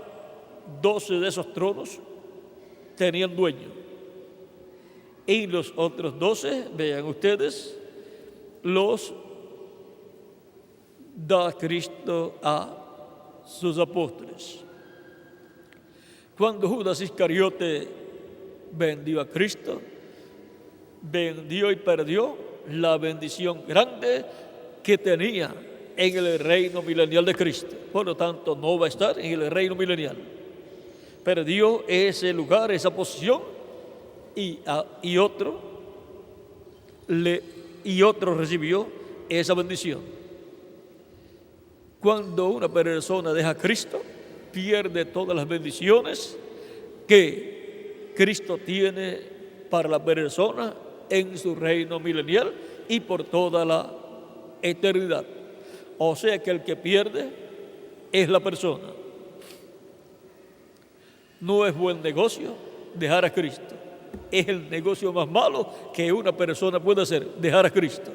12 de esos tronos tenían dueño. Y los otros 12, vean ustedes, los da Cristo a sus apóstoles. Cuando Judas Iscariote vendió a Cristo, vendió y perdió la bendición grande que tenía en el reino milenial de Cristo. Por lo tanto, no va a estar en el reino milenial. Perdió ese lugar, esa posición, y otro recibió esa bendición. Cuando una persona deja a Cristo, pierde todas las bendiciones que Cristo tiene para la persona en su reino milenial y por toda la eternidad. O sea que el que pierde es la persona. No es buen negocio dejar a Cristo. Es el negocio más malo que una persona puede hacer, dejar a Cristo.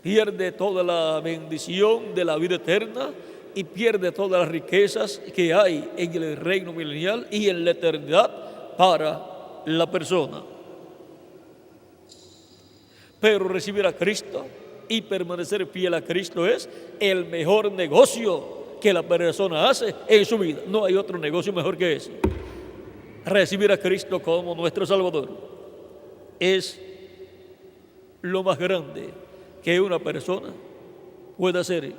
Pierde toda la bendición de la vida eterna y pierde todas las riquezas que hay en el reino milenial y en la eternidad para la persona. Pero recibir a Cristo y permanecer fiel a Cristo es el mejor negocio que la persona hace en su vida. No hay otro negocio mejor que ese. Recibir a Cristo como nuestro Salvador es lo más grande que una persona puede hacer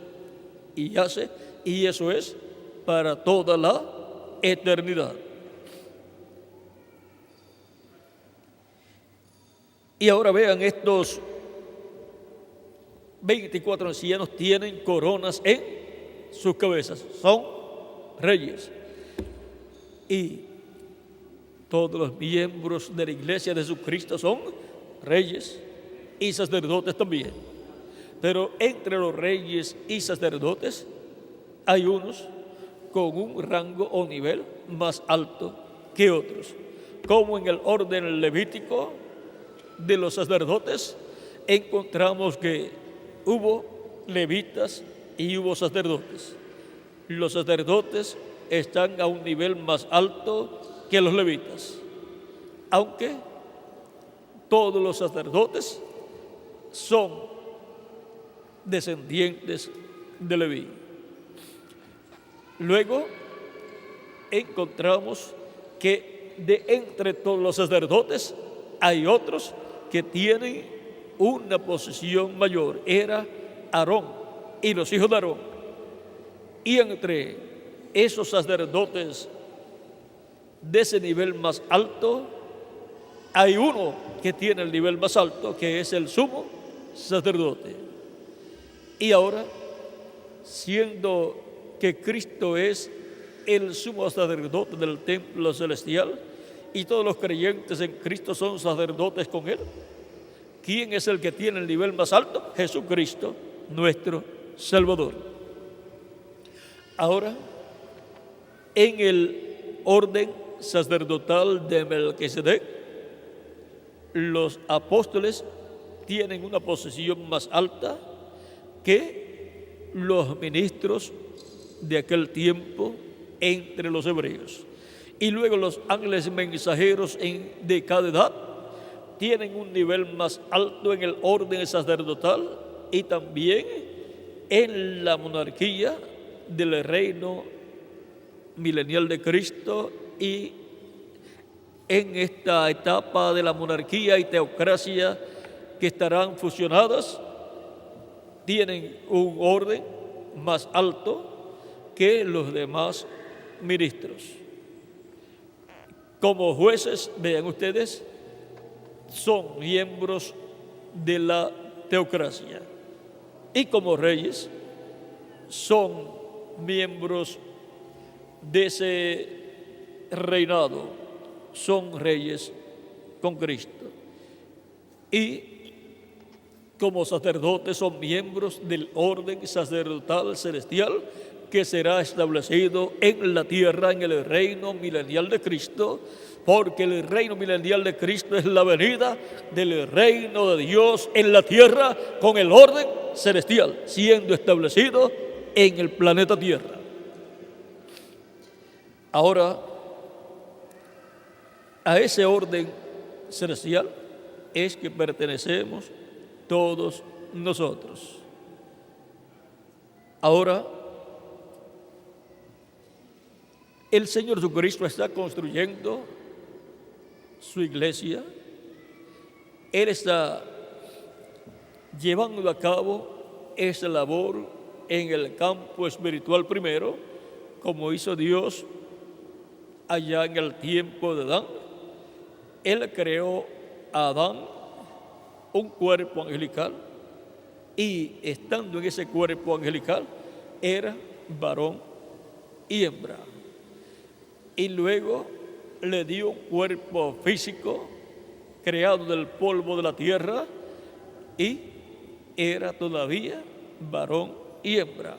y hace, y eso es para toda la eternidad. Y ahora vean, estos 24 ancianos tienen coronas en sus cabezas, son reyes. Y todos los miembros de la iglesia de Jesucristo son reyes y sacerdotes también. Pero entre los reyes y sacerdotes hay unos con un rango o nivel más alto que otros. Como en el orden levítico de los sacerdotes, encontramos que hubo levitas y hubo sacerdotes. Los sacerdotes están a un nivel más alto que los levitas, aunque todos los sacerdotes son descendientes de Leví. Luego encontramos que de entre todos los sacerdotes hay otros que tienen una posición mayor. Era Aarón y los hijos de Aarón. Y entre esos sacerdotes de ese nivel más alto, hay uno que tiene el nivel más alto, que es el sumo sacerdote. Y ahora, siendo que Cristo es el sumo sacerdote del templo celestial y todos los creyentes en Cristo son sacerdotes con Él, ¿quién es el que tiene el nivel más alto? Jesucristo, nuestro Salvador. Ahora, en el orden sacerdotal de Melquisedec, los apóstoles tienen una posición más alta que los ministros de aquel tiempo entre los hebreos. Y luego los ángeles mensajeros de cada edad tienen un nivel más alto en el orden sacerdotal y también en la monarquía del reino milenial de Cristo, y en esta etapa de la monarquía y teocracia que estarán fusionadas, tienen un orden más alto que los demás ministros. Como jueces, vean ustedes, son miembros de la teocracia, y como reyes son miembros de ese reinado, son reyes con Cristo. Y como sacerdotes son miembros del orden sacerdotal celestial que será establecido en la tierra en el reino milenial de Cristo, porque el reino milenial de Cristo es la venida del reino de Dios en la tierra con el orden celestial siendo establecido en el planeta Tierra. Ahora, a ese orden celestial es que pertenecemos todos nosotros. Ahora, el Señor Jesucristo está construyendo su iglesia. Él está llevando a cabo esa labor en el campo espiritual primero, como hizo Dios allá en el tiempo de Adán. Él creó a Adán un cuerpo angelical, y estando en ese cuerpo angelical era varón y hembra. Y luego le dio un cuerpo físico creado del polvo de la tierra, y era todavía varón y hembra.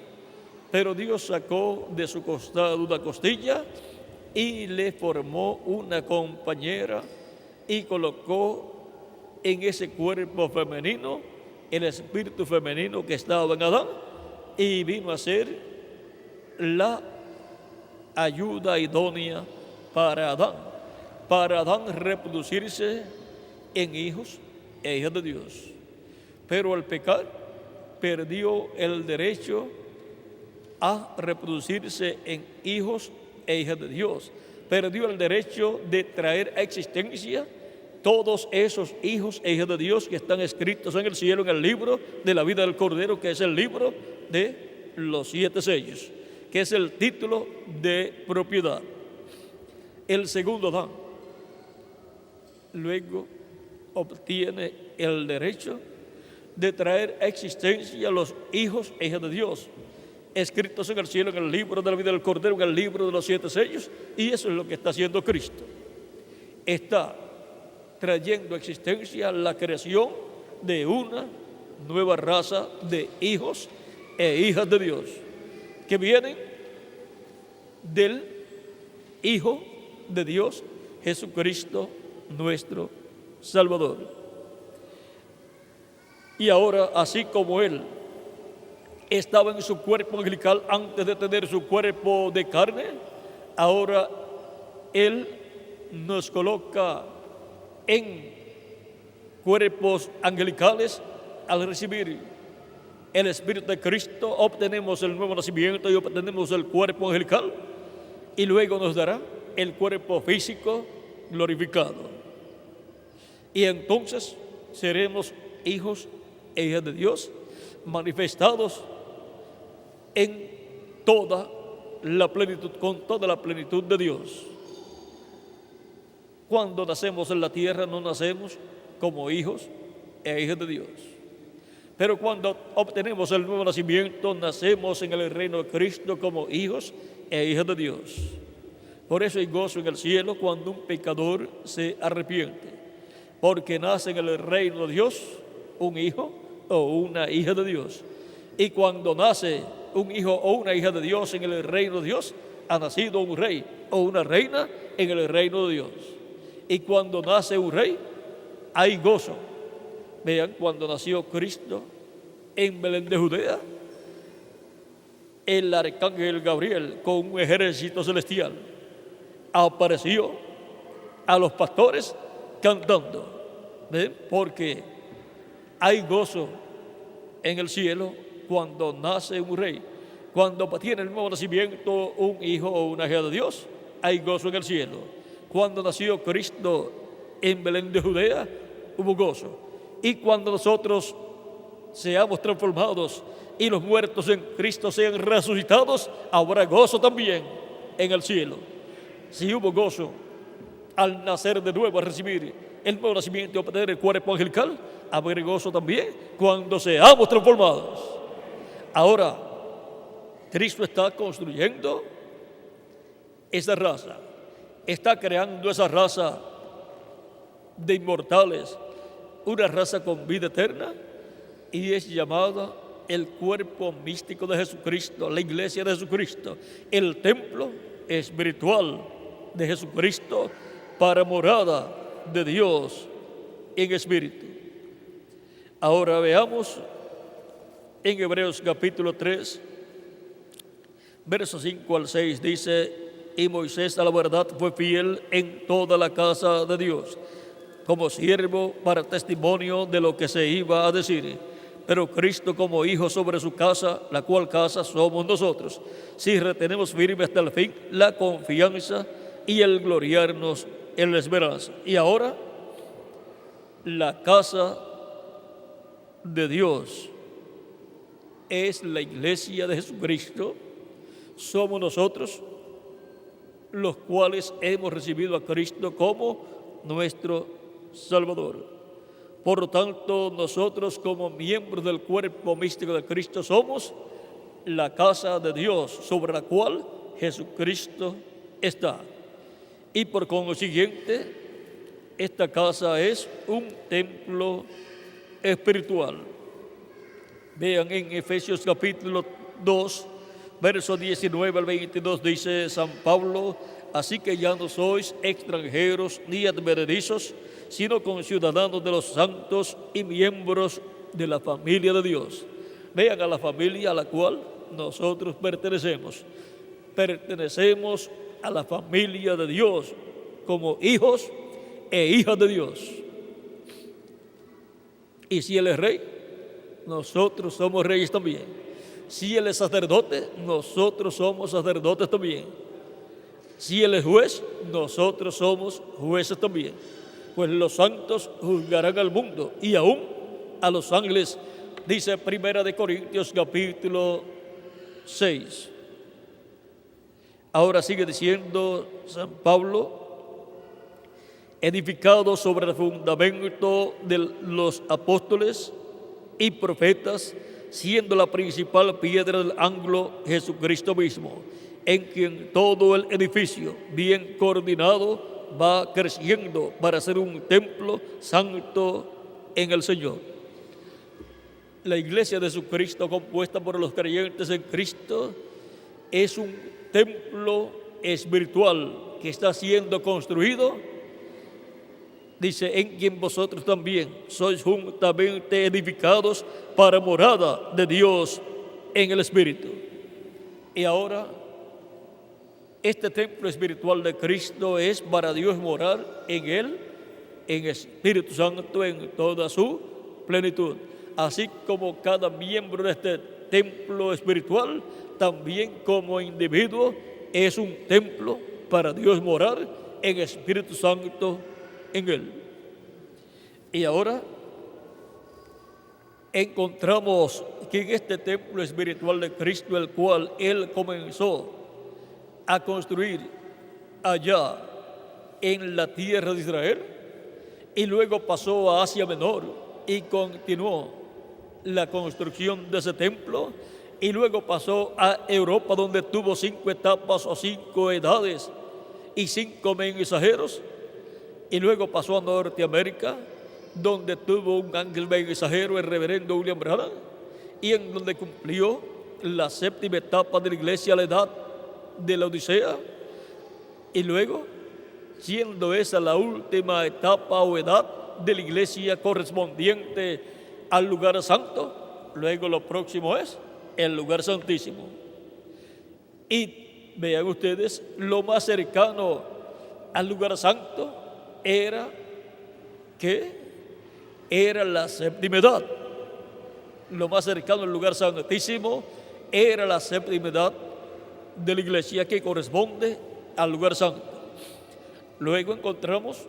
Pero Dios sacó de su costado una costilla y le formó una compañera y colocó en ese cuerpo femenino el espíritu femenino que estaba en Adán, y vino a ser la ayuda idónea para Adán reproducirse en hijos e hijas de Dios. Pero al pecar perdió el derecho a reproducirse en hijos e hijas de Dios. Perdió el derecho de traer a existencia todos esos hijos e hijas de Dios que están escritos en el cielo, en el libro de la vida del Cordero, que es el libro de los 7 sellos, que es el título de propiedad. El segundo Adán luego obtiene el derecho de traer a existencia a los hijos e hijas de Dios, escritos en el cielo, en el libro de la vida del Cordero, en el libro de los 7 sellos, y eso es lo que está haciendo Cristo. Está trayendo a existencia la creación de una nueva raza de hijos e hijas de Dios, que vienen del Hijo de Dios, Jesucristo, nuestro Salvador. Y ahora, así como Él estaba en su cuerpo angelical antes de tener su cuerpo de carne, ahora Él nos coloca en cuerpos angelicales. Al recibir el Espíritu de Cristo, obtenemos el nuevo nacimiento y obtenemos el cuerpo angelical, y luego nos dará el cuerpo físico glorificado. Y entonces seremos hijos e hijas de Dios, manifestados en toda la plenitud, con toda la plenitud de Dios. Cuando nacemos en la tierra no nacemos como hijos e hijas de Dios, pero cuando obtenemos el nuevo nacimiento nacemos en el reino de Cristo como hijos e hijas de Dios. Por eso hay gozo en el cielo cuando un pecador se arrepiente, porque nace en el reino de Dios un hijo o una hija de Dios. Y cuando nace un hijo o una hija de Dios en el reino de Dios, ha nacido un rey o una reina en el reino de Dios. Y cuando nace un rey, hay gozo. Vean, cuando nació Cristo en Belén de Judea, el arcángel Gabriel con un ejército celestial apareció a los pastores cantando. ¿Ven? Porque hay gozo en el cielo cuando nace un rey. Cuando tiene el nuevo nacimiento un hijo o una hija de Dios, hay gozo en el cielo. Cuando nació Cristo en Belén de Judea, hubo gozo. Y cuando nosotros seamos transformados y los muertos en Cristo sean resucitados, habrá gozo también en el cielo. Si hubo gozo al nacer de nuevo, a recibir el nuevo nacimiento y obtener el cuerpo angelical, habrá gozo también cuando seamos transformados. Ahora, Cristo está construyendo esa raza, está creando esa raza de inmortales, una raza con vida eterna, y es llamada el cuerpo místico de Jesucristo, la iglesia de Jesucristo, el templo espiritual de Jesucristo para morada de Dios en espíritu. Ahora veamos en Hebreos capítulo 3, versos 5 al 6, dice: y Moisés a la verdad fue fiel en toda la casa de Dios, como siervo para testimonio de lo que se iba a decir. Pero Cristo como hijo sobre su casa, la cual casa somos nosotros, si retenemos firme hasta el fin la confianza y el gloriarnos en la esperanza. Y ahora, la casa de Dios es la iglesia de Jesucristo. Somos nosotros los cuales hemos recibido a Cristo como nuestro Salvador. Por lo tanto, nosotros como miembros del cuerpo místico de Cristo somos la casa de Dios sobre la cual Jesucristo está. Y por consiguiente, esta casa es un templo espiritual. Vean en Efesios capítulo 2, versos 19 al 22, dice San Pablo: así que ya no sois extranjeros ni advenedizos, sino conciudadanos de los santos y miembros de la familia de Dios. Vean a la familia a la cual nosotros pertenecemos. Pertenecemos a la familia de Dios como hijos e hijas de Dios. Y si Él es rey, nosotros somos reyes también. Si Él es sacerdote, nosotros somos sacerdotes también. Si Él es juez, nosotros somos jueces también. pues los santos juzgarán al mundo y aún a los ángeles, dice Primera de Corintios capítulo 6. Ahora sigue diciendo San Pablo, edificado sobre el fundamento de los apóstoles y profetas, siendo la principal piedra del ángulo Jesucristo mismo, en quien todo el edificio, bien coordinado, va creciendo para ser un templo santo en el Señor. La iglesia de Jesucristo, compuesta por los creyentes en Cristo, es un templo espiritual que está siendo construido. Dice, en quien vosotros también sois juntamente edificados para morada de Dios en el Espíritu. Y ahora, este templo espiritual de Cristo es para Dios morar en Él, en Espíritu Santo, en toda su plenitud. Así como cada miembro de este templo espiritual, también como individuo, es un templo para Dios morar en Espíritu Santo en Él. Y ahora encontramos que en este templo espiritual de Cristo, el cual Él comenzó a construir allá en la tierra de Israel, y luego pasó a Asia Menor y continuó la construcción de ese templo, y luego pasó a Europa, donde tuvo 5 etapas o 5 edades y 5 mensajeros, y luego pasó a Norteamérica, donde tuvo un ángel mensajero, el reverendo William Branham, y en donde cumplió la 7ª etapa de la iglesia, la edad de la Odisea, y luego, siendo esa la última etapa o edad de la iglesia correspondiente al lugar santo, luego lo próximo es el lugar santísimo. Y vean ustedes, lo más cercano al lugar santo era la 7ª edad. Lo más cercano al lugar santísimo era la 7ª edad de la iglesia, que corresponde al lugar santo. Luego encontramos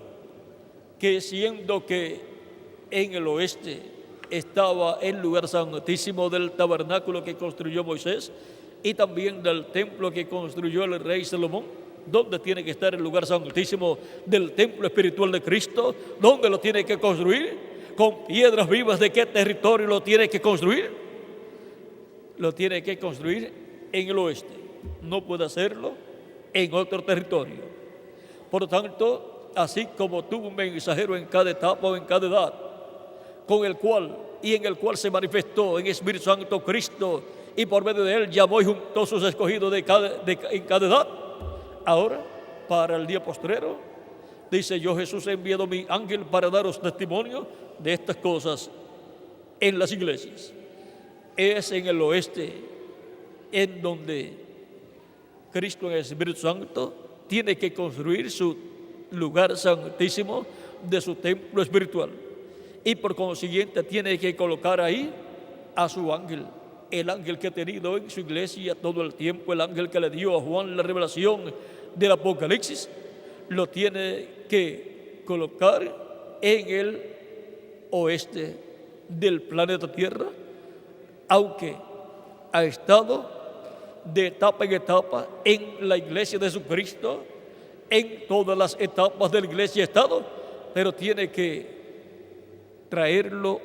que, siendo que en el oeste estaba el lugar santísimo del tabernáculo que construyó Moisés, y también del templo que construyó el rey Salomón, ¿dónde tiene que estar el lugar santísimo del templo espiritual de Cristo? ¿Dónde lo tiene que construir? ¿Con piedras vivas? ¿De qué territorio lo tiene que construir? Lo tiene que construir en el oeste. No puede hacerlo en otro territorio. Por lo tanto, así como tuvo un mensajero en cada etapa o en cada edad, con el cual y en el cual se manifestó en Espíritu Santo Cristo, y por medio de él llamó y juntó sus escogidos en cada edad, ahora, para el día postrero, dice: yo, Jesús, he enviado mi ángel para daros testimonio de estas cosas en las iglesias. Es en el oeste en donde Cristo, en el Espíritu Santo, tiene que construir su lugar santísimo de su templo espiritual, y por consiguiente tiene que colocar ahí a su ángel, el ángel que ha tenido en su iglesia todo el tiempo, el ángel que le dio a Juan la revelación del Apocalipsis. Lo tiene que colocar en el oeste del planeta Tierra, aunque ha estado de etapa en etapa en la iglesia de Jesucristo, en todas las etapas de la iglesia ha estado, pero tiene que traerlo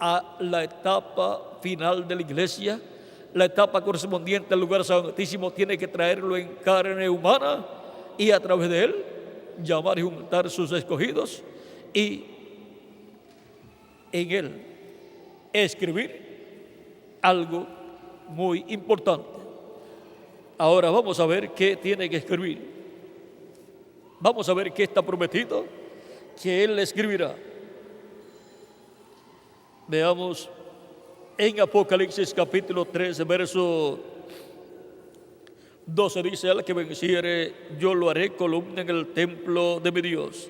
a la etapa final de la iglesia, la etapa correspondiente al lugar santísimo. Tiene que traerlo en carne humana, y a través de él llamar y juntar sus escogidos, y en él escribir algo muy importante. Ahora vamos a ver qué tiene que escribir. Vamos a ver qué está prometido que él escribirá. Veamos en Apocalipsis capítulo 13, verso 12, dice: al que venciere, yo lo haré columna en el templo de mi Dios,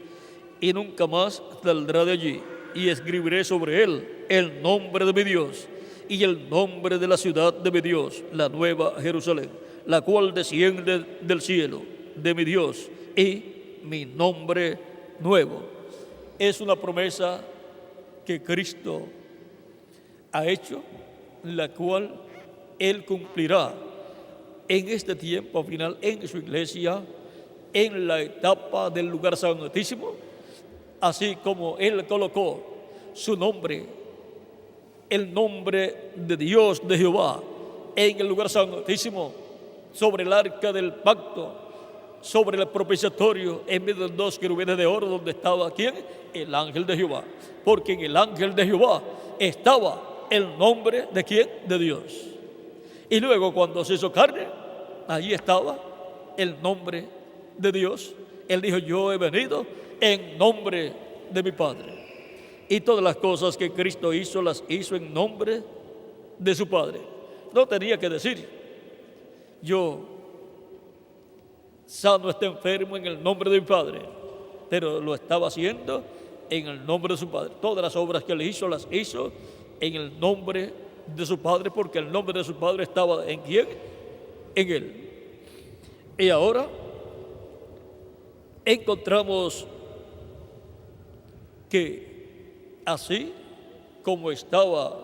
y nunca más saldrá de allí, y escribiré sobre él el nombre de mi Dios y el nombre de la ciudad de mi Dios, la nueva Jerusalén, la cual desciende del cielo de mi Dios, y mi nombre nuevo. es una promesa que Cristo ha hecho, la cual Él cumplirá en este tiempo final en su iglesia, en la etapa del lugar santísimo, así como Él colocó su nombre, el nombre de Dios, de Jehová, en el lugar santísimo, sobre el arca del pacto, sobre el propiciatorio, en medio de dos querubines de oro, donde estaba ¿quién? El ángel de Jehová. Porque en el ángel de Jehová estaba el nombre de ¿quién? De Dios. Y luego cuando se hizo carne, allí estaba el nombre de Dios. Él dijo, yo he venido en nombre de mi Padre. Y todas las cosas que Cristo hizo, las hizo en nombre de su Padre. No tenía que decir, yo sano este enfermo en el nombre de mi Padre, pero lo estaba haciendo en el nombre de su Padre. Todas las obras que él hizo, las hizo en el nombre de su Padre, porque el nombre de su Padre estaba ¿en quién? En él. Y ahora encontramos que así como estaba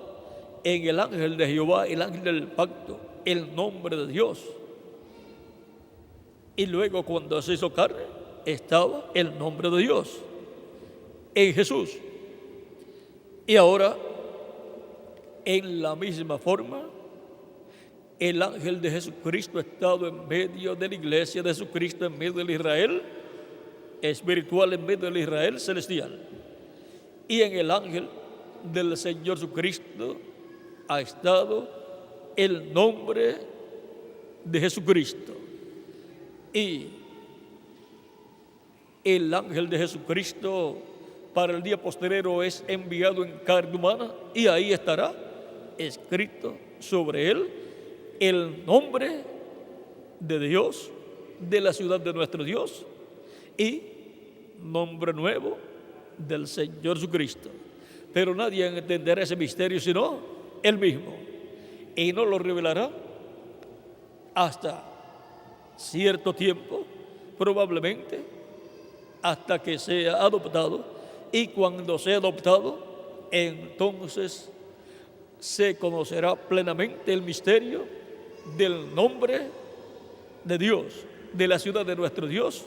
en el ángel de Jehová, el ángel del pacto, el nombre de Dios, y luego cuando se hizo carne, estaba el nombre de Dios en Jesús. Y ahora, en la misma forma, el ángel de Jesucristo ha estado en medio de la iglesia de Jesucristo, en medio del Israel espiritual, en medio del Israel celestial. Y en el ángel del Señor Jesucristo ha estado el nombre de Jesucristo. Y el ángel de Jesucristo para el día postrero es enviado en carne humana, y ahí estará escrito sobre él el nombre de Dios, de la ciudad de nuestro Dios, y nombre nuevo del Señor Jesucristo. Pero nadie entenderá ese misterio sino él mismo, y no lo revelará hasta cierto tiempo, probablemente hasta que sea adoptado, y cuando sea adoptado, entonces se conocerá plenamente el misterio del nombre de Dios, de la ciudad de nuestro Dios,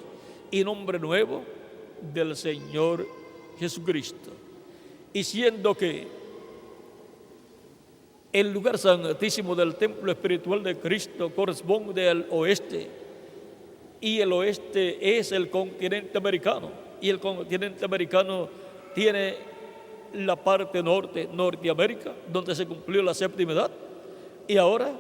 y nombre nuevo del Señor Jesucristo. Y siendo que el lugar santísimo del templo espiritual de Cristo corresponde al oeste, y el oeste es el continente americano, y el continente americano tiene la parte norte, Norteamérica, donde se cumplió la séptima edad, y ahora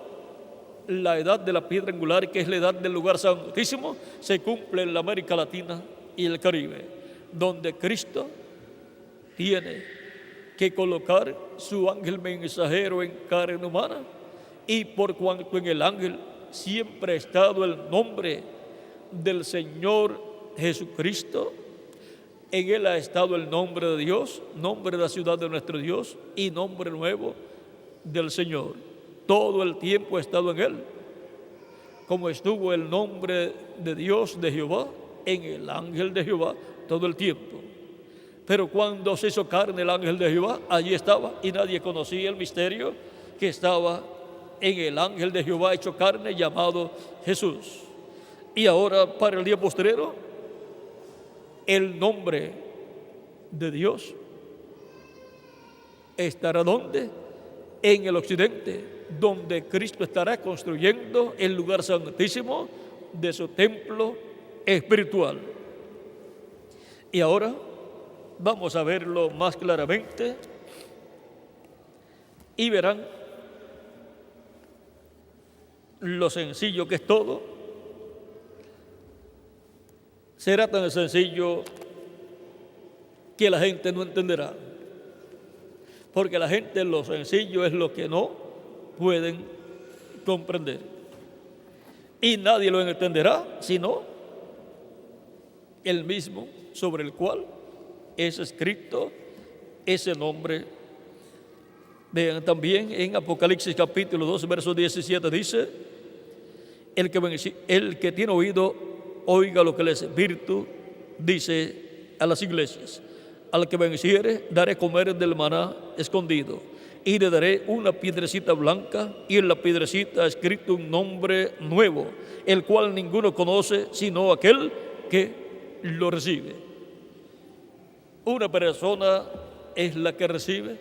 la edad de la piedra angular, que es la edad del lugar santísimo, se cumple en la América Latina y el Caribe, donde Cristo tiene que colocar su ángel mensajero en carne humana, y por cuanto en el ángel siempre ha estado el nombre del Señor Jesucristo, en él ha estado el nombre de Dios, nombre de la ciudad de nuestro Dios, y nombre nuevo del Señor. Todo el tiempo ha estado en él, como estuvo el nombre de Dios, de Jehová, en el ángel de Jehová todo el tiempo. Pero cuando se hizo carne el ángel de Jehová, allí estaba, y nadie conocía el misterio que estaba en el ángel de Jehová hecho carne, llamado Jesús. Y ahora, para el día postrero, el nombre de Dios estará ¿dónde? En el occidente, donde Cristo estará construyendo el lugar santísimo de su templo espiritual. Y ahora vamos a verlo más claramente, y verán lo sencillo que es todo. Será tan sencillo que la gente no entenderá, porque la gente lo sencillo es lo que no pueden comprender, y nadie lo entenderá sino el mismo sobre el cual es escrito ese nombre. Vean también en Apocalipsis capítulo 2, verso 17, dice, el que tiene oído, oiga lo que el Espíritu dice a las iglesias. Al que venciere, daré comer del maná escondido, y le daré una piedrecita blanca, y en la piedrecita escrito un nombre nuevo, el cual ninguno conoce sino aquel que lo recibe. Una persona es la que recibe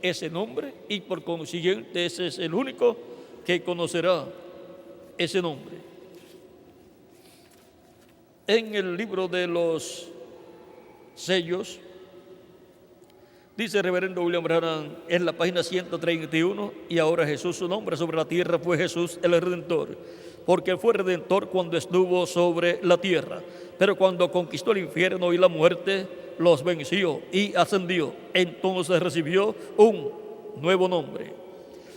ese nombre y por consiguiente ese es el único que conocerá ese nombre. En el libro de los sellos, dice el reverendo William Branham en la página 131, y ahora Jesús, su nombre sobre la tierra fue Jesús el Redentor, porque fue Redentor cuando estuvo sobre la tierra, pero cuando conquistó el infierno y la muerte, los venció y ascendió. Entonces recibió un nuevo nombre.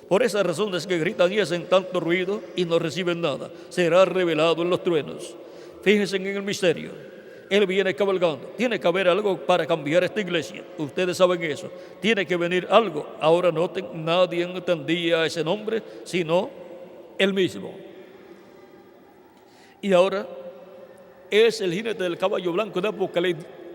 Por esa razón es que gritan y hacen tanto ruido y no reciben nada. Será revelado en los truenos. Fíjense en el misterio. Él viene cabalgando. Tiene que haber algo para cambiar esta iglesia. Ustedes saben eso. Tiene que venir algo. Ahora noten, nadie entendía ese nombre sino él mismo. Y ahora es el jinete del caballo blanco de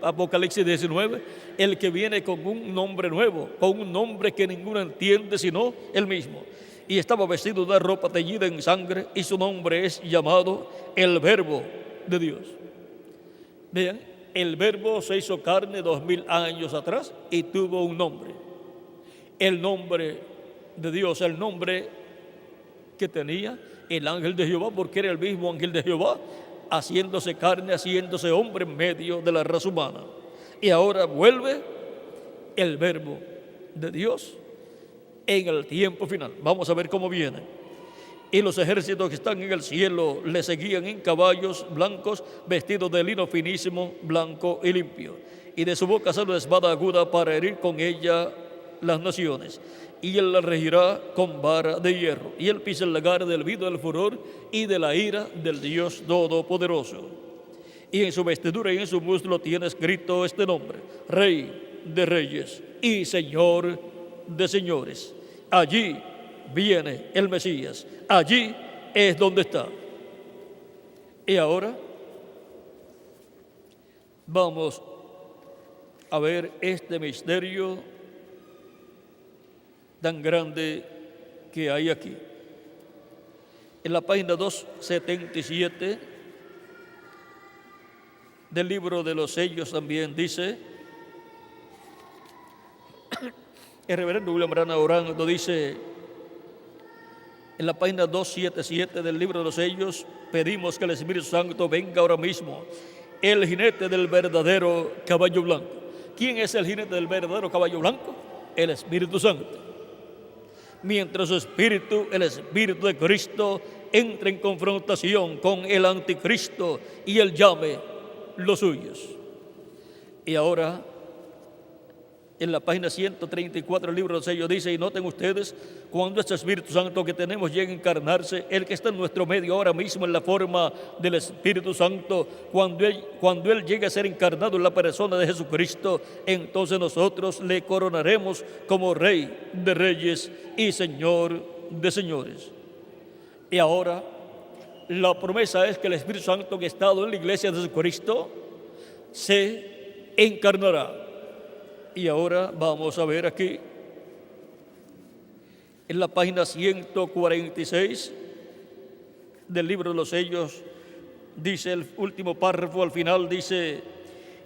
Apocalipsis 19, el que viene con un nombre nuevo, con un nombre que ninguno entiende sino él mismo. Y estaba vestido de ropa teñida en sangre, y su nombre es llamado el Verbo de Dios. Vean, el Verbo se hizo carne 2000 años atrás y tuvo un nombre. El nombre de Dios, el nombre que tenía el ángel de Jehová, porque era el mismo ángel de Jehová, haciéndose carne, haciéndose hombre en medio de la raza humana. Y ahora vuelve el Verbo de Dios en el tiempo final. Vamos a ver cómo viene. Y los ejércitos que están en el cielo le seguían en caballos blancos, vestidos de lino finísimo, blanco y limpio. Y de su boca sale una espada aguda para herir con ella las naciones. Y él la regirá con vara de hierro. Y él pisa el lagar del vino del furor y de la ira del Dios Todopoderoso. Y en su vestidura y en su muslo tiene escrito este nombre: Rey de Reyes y Señor de Señores. Allí viene el Mesías. Allí es donde está. Y ahora vamos a ver este misterio tan grande que hay aquí. En la página 277 del libro de los sellos también dice, el reverendo William Branham orando dice, en la página 277 del libro de los sellos, pedimos que el Espíritu Santo venga ahora mismo, el jinete del verdadero caballo blanco. ¿Quién es el jinete del verdadero caballo blanco? El Espíritu Santo. Mientras su espíritu, el Espíritu de Cristo, entra en confrontación con el anticristo y él llame los suyos. Y ahora, en la página 134 del libro del sello dice, y noten ustedes, cuando este Espíritu Santo que tenemos llegue a encarnarse, el que está en nuestro medio ahora mismo en la forma del Espíritu Santo, cuando él llegue a ser encarnado en la persona de Jesucristo, entonces nosotros le coronaremos como Rey de Reyes y Señor de Señores. Y ahora, la promesa es que el Espíritu Santo que ha estado en la iglesia de Jesucristo se encarnará. Y ahora vamos a ver aquí, en la página 146 del libro de los sellos, dice el último párrafo al final, dice,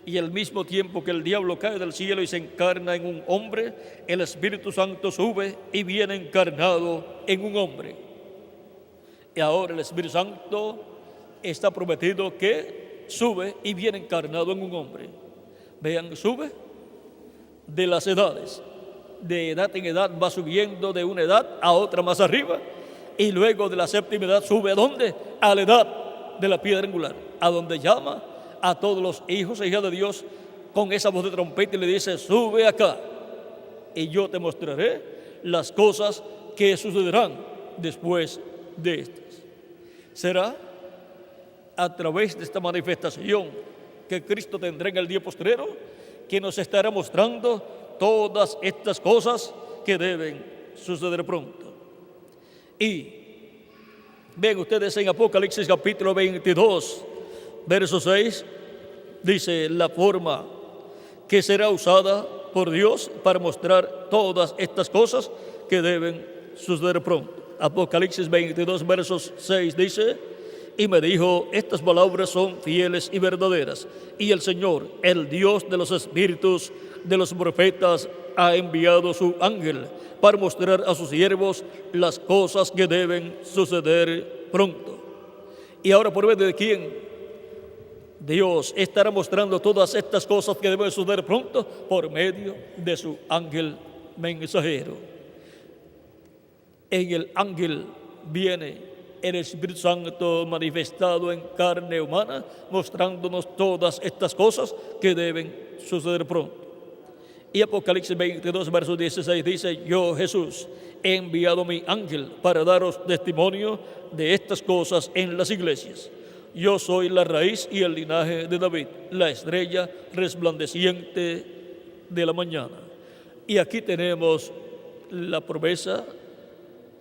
y al mismo tiempo que el diablo cae del cielo y se encarna en un hombre, el Espíritu Santo sube y viene encarnado en un hombre. Y ahora el Espíritu Santo está prometido que sube y viene encarnado en un hombre. Vean, sube de las edades, de edad en edad va subiendo de una edad a otra más arriba, y luego de la séptima edad sube ¿a dónde? A la edad de la piedra angular, a donde llama a todos los hijos e hijas de Dios con esa voz de trompeta y le dice, sube acá y yo te mostraré las cosas que sucederán después de estas. Será a través de esta manifestación que Cristo tendrá en el día postrero, que nos estará mostrando todas estas cosas que deben suceder pronto. Y ven ustedes en Apocalipsis capítulo 22, verso 6, dice la forma que será usada por Dios para mostrar todas estas cosas que deben suceder pronto. Apocalipsis 22, versos 6 dice: y me dijo, estas palabras son fieles y verdaderas, y el Señor, el Dios de los espíritus de los profetas, ha enviado su ángel para mostrar a sus siervos las cosas que deben suceder pronto. Y ahora, ¿por medio de quién? Dios estará mostrando todas estas cosas que deben suceder pronto por medio de su ángel mensajero. En el ángel viene el Espíritu Santo manifestado en carne humana, mostrándonos todas estas cosas que deben suceder pronto. Y Apocalipsis 22, verso 16 dice: yo, Jesús, he enviado mi ángel para daros testimonio de estas cosas en las iglesias. Yo soy la raíz y el linaje de David, la estrella resplandeciente de la mañana. Y aquí tenemos la promesa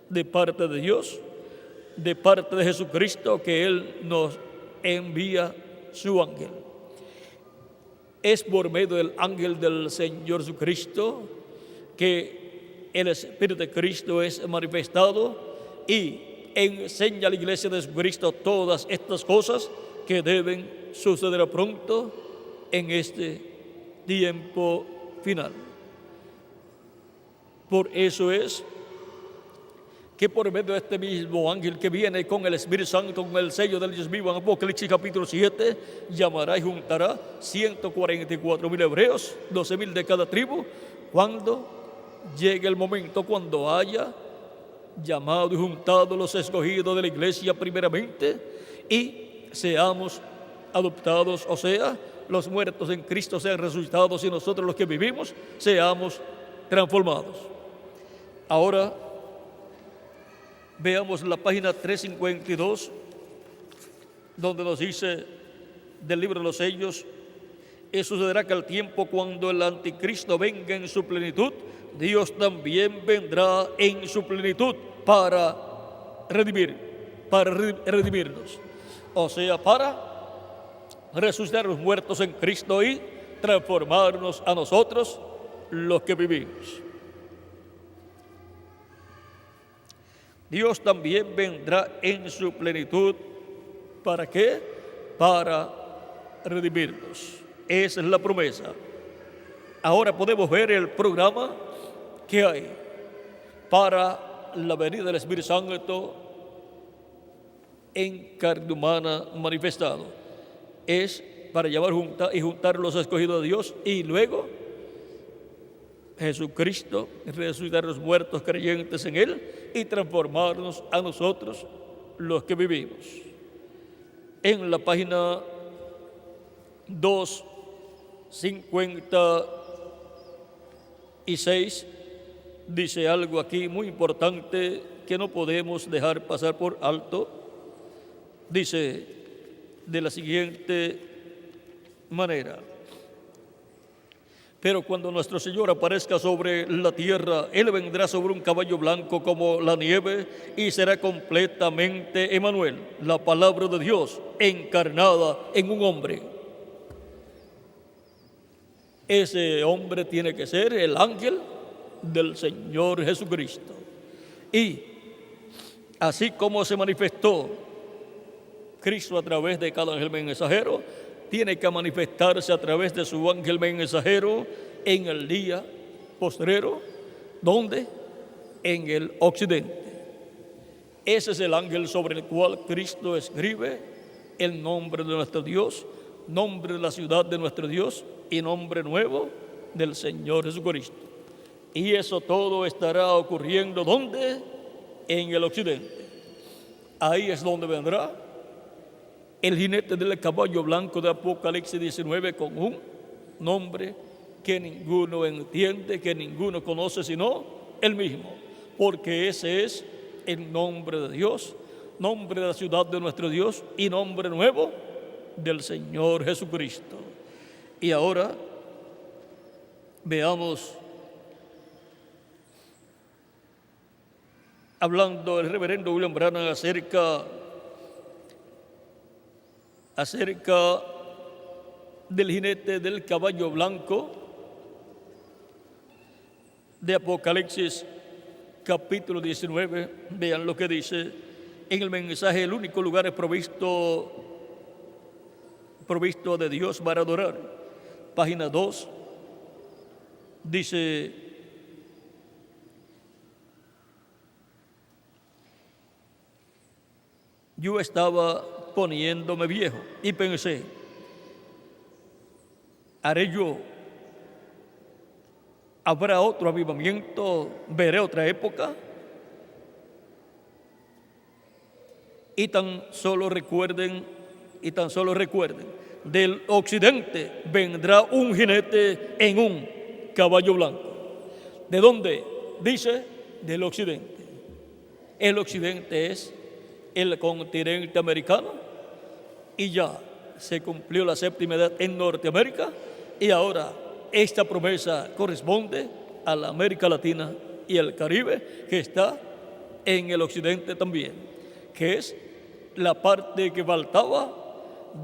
de parte de Dios, de parte de Jesucristo, que Él nos envía su ángel. Es por medio del ángel del Señor Jesucristo que el Espíritu de Cristo es manifestado y enseña a la iglesia de Jesucristo todas estas cosas que deben suceder pronto en este tiempo final. Por eso es que por medio de este mismo ángel que viene con el Espíritu Santo, con el sello del Dios vivo, en Apocalipsis capítulo 7, llamará y juntará 144,000 hebreos, 12,000 de cada tribu, cuando llegue el momento, cuando haya llamado y juntado los escogidos de la iglesia primeramente y seamos adoptados, o sea, los muertos en Cristo sean resucitados y nosotros los que vivimos seamos transformados. Ahora veamos la página 352, donde nos dice del libro de los sellos: y sucederá que al tiempo cuando el anticristo venga en su plenitud, Dios también vendrá en su plenitud para redimirnos. O sea, para resucitar a los muertos en Cristo y transformarnos a nosotros los que vivimos. Dios también vendrá en su plenitud. ¿Para qué? Para redimirnos. Esa es la promesa. Ahora podemos ver el programa que hay para la venida del Espíritu Santo en carne humana manifestado. Es para llamar y juntar los escogidos de Dios y luego Jesucristo resucitar a los muertos creyentes en Él y transformarnos a nosotros los que vivimos. En la página 256 dice algo aquí muy importante que no podemos dejar pasar por alto. Dice de la siguiente manera: pero cuando nuestro Señor aparezca sobre la tierra, Él vendrá sobre un caballo blanco como la nieve y será completamente Emmanuel, la palabra de Dios encarnada en un hombre. Ese hombre tiene que ser el ángel del Señor Jesucristo. Y así como se manifestó Cristo a través de cada ángel mensajero, tiene que manifestarse a través de su ángel mensajero en el día postrero. ¿Dónde? En el occidente. Ese es el ángel sobre el cual Cristo escribe el nombre de nuestro Dios, nombre de la ciudad de nuestro Dios y nombre nuevo del Señor Jesucristo. Y eso todo estará ocurriendo ¿dónde? En el occidente. Ahí es donde vendrá el jinete del caballo blanco de Apocalipsis 19 con un nombre que ninguno entiende, que ninguno conoce sino él mismo, porque ese es el nombre de Dios, nombre de la ciudad de nuestro Dios y nombre nuevo del Señor Jesucristo. Y ahora veamos, hablando el reverendo William Branham acerca del jinete del caballo blanco, de Apocalipsis capítulo 19, vean lo que dice en el mensaje: el único lugar es provisto de Dios para adorar. Página 2, dice: yo estaba poniéndome viejo y pensé, ¿haré yo? ¿Habrá otro avivamiento? ¿Veré otra época? Y tan solo recuerden, del occidente vendrá un jinete en un caballo blanco. ¿De dónde? Dice, del occidente. El occidente es el continente americano, y ya se cumplió la séptima edad en Norteamérica, y ahora esta promesa corresponde a la América Latina y el Caribe, que está en el occidente también, que es la parte que faltaba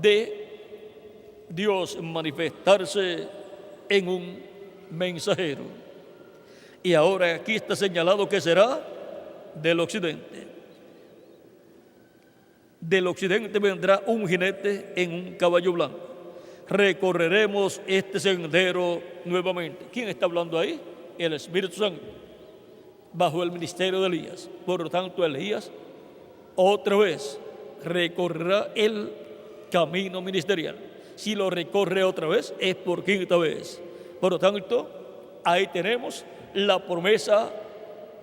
de Dios manifestarse en un mensajero. Y ahora aquí está señalado que será del occidente. Del occidente vendrá un jinete en un caballo blanco. Recorreremos este sendero nuevamente. ¿Quién está hablando ahí? El Espíritu Santo, bajo el ministerio de Elías. Por lo tanto, Elías otra vez recorrerá el camino ministerial. Si lo recorre otra vez, es por quinta vez. Por lo tanto, ahí tenemos la promesa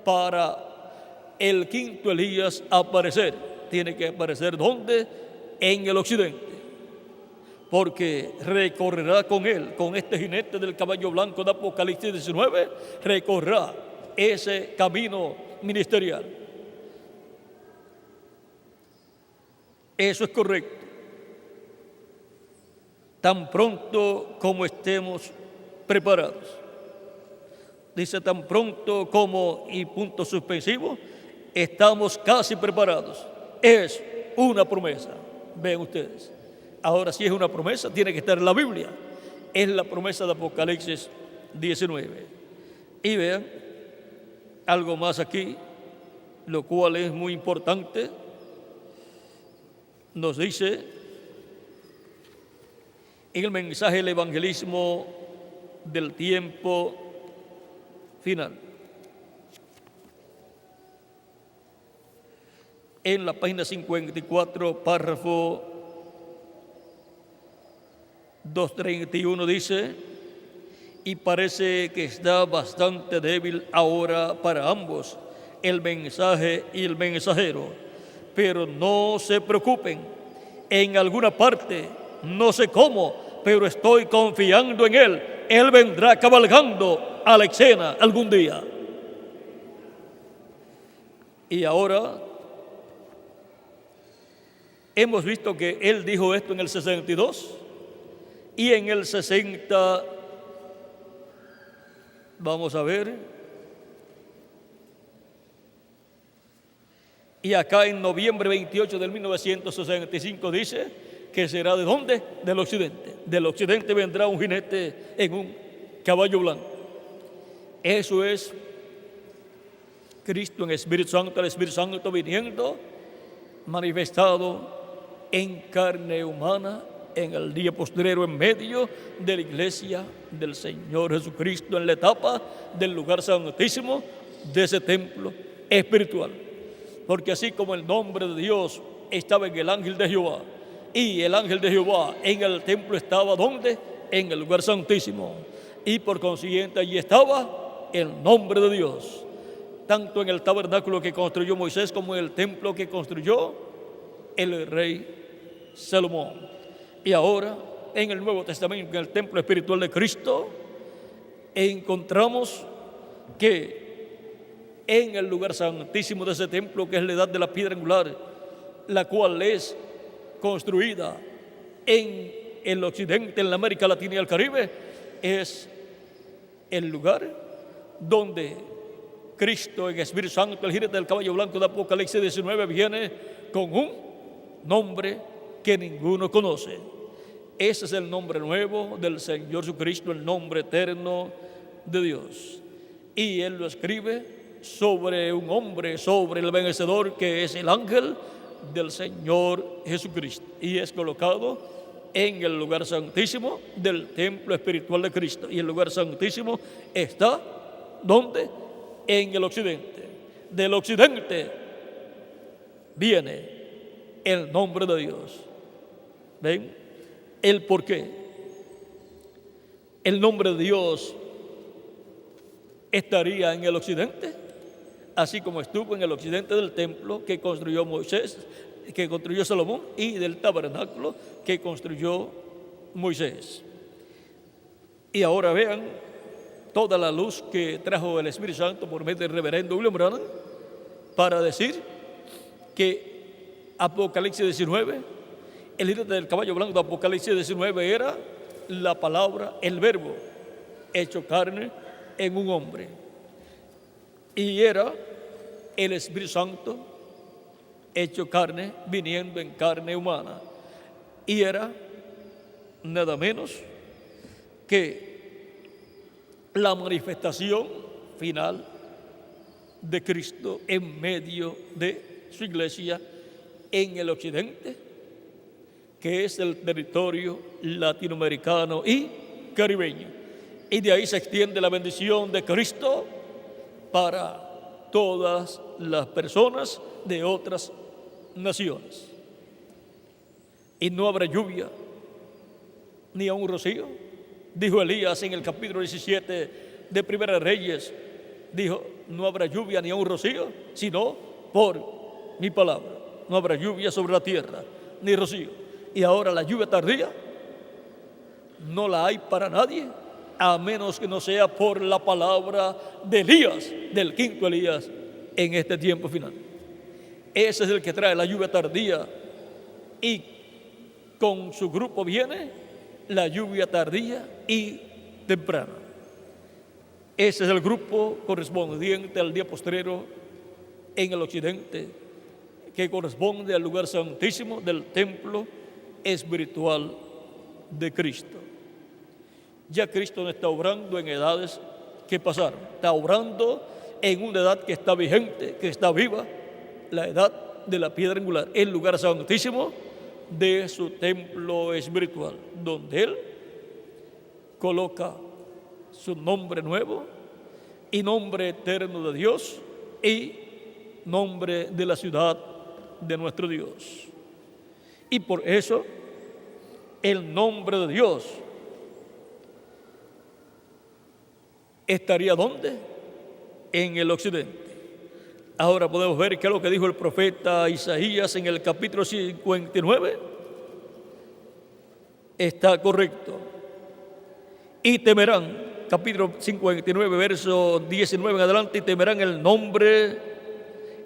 para el quinto Elías aparecer. Tiene que aparecer ¿dónde? En el occidente, porque recorrerá con él, con este jinete del caballo blanco de Apocalipsis 19, recorrerá ese camino ministerial. Eso es correcto. Tan pronto como estemos preparados. Dice tan pronto como, y punto suspensivo, estamos casi preparados. Es una promesa. Ven ustedes. Ahora, si es una promesa, tiene que estar en la Biblia. Es la promesa de Apocalipsis 19. Y vean algo más aquí, lo cual es muy importante. Nos dice en el mensaje del evangelismo del tiempo final, en la página 54, párrafo 231, dice: y parece que está bastante débil ahora para ambos, el mensaje y el mensajero, pero no se preocupen, en alguna parte, no sé cómo, pero estoy confiando en él. Él vendrá cabalgando a la escena algún día. Y ahora hemos visto que él dijo esto en el 62 y en el 60, vamos a ver, y acá en noviembre 28 del 1965 dice que será ¿de dónde? Del occidente. Del occidente vendrá un jinete en un caballo blanco. Eso es Cristo en Espíritu Santo, el Espíritu Santo viniendo manifestado en carne humana en el día postrero, en medio de la iglesia del Señor Jesucristo, en la etapa del lugar santísimo de ese templo espiritual. Porque así como el nombre de Dios estaba en el ángel de Jehová, y el ángel de Jehová en el templo estaba ¿dónde? En el lugar santísimo, y por consiguiente allí estaba el nombre de Dios, tanto en el tabernáculo que construyó Moisés como en el templo que construyó el rey Salomón. Y ahora en el Nuevo Testamento, en el templo espiritual de Cristo, encontramos que en el lugar santísimo de ese templo, que es la edad de la piedra angular, la cual es construida en el occidente, en la América Latina y el Caribe, es el lugar donde Cristo en Espíritu Santo, el jinete del caballo blanco de Apocalipsis 19, viene con un nombre que ninguno conoce. Ese es el nombre nuevo del Señor Jesucristo, el nombre eterno de Dios. y él lo escribe sobre un hombre, sobre el vencedor, que es el ángel del Señor Jesucristo, y es colocado en el lugar santísimo del templo espiritual de Cristo. Y el lugar santísimo está, ¿dónde? En el occidente. Del occidente viene el nombre de Dios. ¿Ven? El por qué. El nombre de Dios estaría en el occidente, así como estuvo en el occidente del templo que construyó Moisés, que construyó Salomón, y del tabernáculo que construyó Moisés. Y ahora vean toda la luz que trajo el Espíritu Santo por medio del reverendo William Branham para decir que Apocalipsis 19, el jinete del caballo blanco de Apocalipsis 19 era la palabra, el verbo, hecho carne en un hombre. Y era el Espíritu Santo hecho carne, viniendo en carne humana. Y era nada menos que la manifestación final de Cristo en medio de su iglesia en el occidente, que es el territorio latinoamericano y caribeño. Y de ahí se extiende la bendición de Cristo para todas las personas de otras naciones. Y no habrá lluvia ni aun rocío, dijo Elías en el capítulo 17 de Primera de Reyes. Dijo: no habrá lluvia ni aun rocío, sino por mi palabra. No habrá lluvia sobre la tierra, ni rocío. Y ahora la lluvia tardía no la hay para nadie, a menos que no sea por la palabra de Elías, del quinto Elías, en este tiempo final. Ese es el que trae la lluvia tardía, y con su grupo viene la lluvia tardía y temprana. Ese es el grupo correspondiente al día postrero en el occidente, que corresponde al lugar santísimo del templo espiritual de Cristo. Ya Cristo no está obrando en edades que pasaron, está obrando en una edad que está vigente, que está viva, la edad de la piedra angular, el lugar santísimo de su templo espiritual, donde Él coloca su nombre nuevo y nombre eterno de Dios y nombre de la ciudad de nuestro Dios. Y por eso el nombre de Dios estaría ¿dónde? En el occidente. Ahora podemos ver qué es lo que dijo el profeta Isaías en el capítulo 59. Está correcto. Y temerán, capítulo 59, verso 19 en adelante, y temerán el nombre,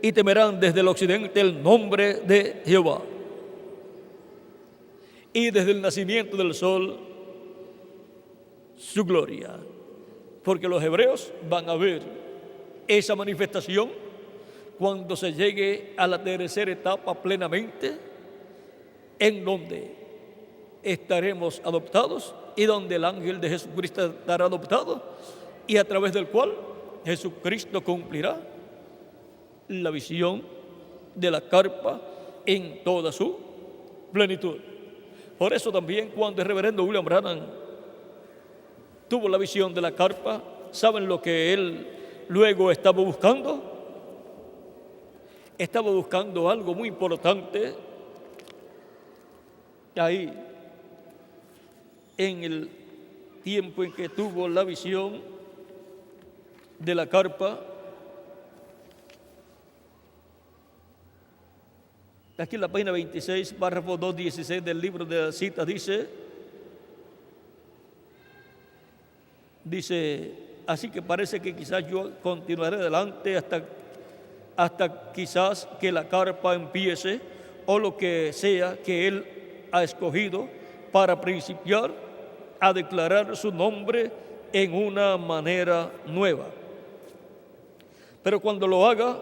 y temerán desde el occidente el nombre de Jehová. Y desde el nacimiento del sol su gloria. Porque los hebreos van a ver esa manifestación cuando se llegue a la tercera etapa plenamente, en donde estaremos adoptados y donde el ángel de Jesucristo estará adoptado, y a través del cual Jesucristo cumplirá la visión de la carpa en toda su plenitud. Por eso también cuando el reverendo William Branham tuvo la visión de la carpa, ¿saben lo que él luego estaba buscando? Estaba buscando algo muy importante ahí, en el tiempo en que tuvo la visión de la carpa. Aquí en la página 26, párrafo 216 del libro de las citas, dice, así que parece que quizás yo continuaré adelante hasta quizás que la carpa empiece, o lo que sea que Él ha escogido para principiar a declarar su nombre en una manera nueva. Pero cuando lo haga,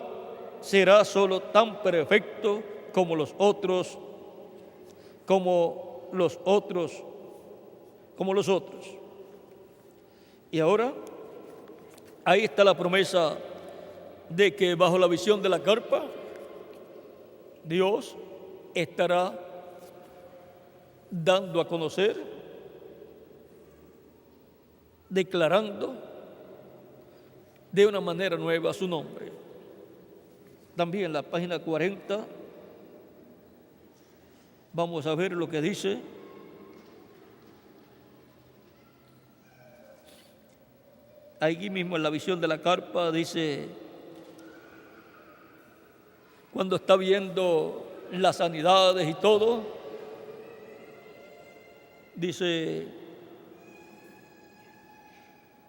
será solo tan perfecto como los otros. Y ahora Ahí está la promesa de que bajo la visión de la carpa, Dios estará dando a conocer, declarando de una manera nueva su nombre. También en la página 40 vamos a ver lo que dice. Allí mismo en la visión de la carpa dice, cuando está viendo las sanidades y todo, dice,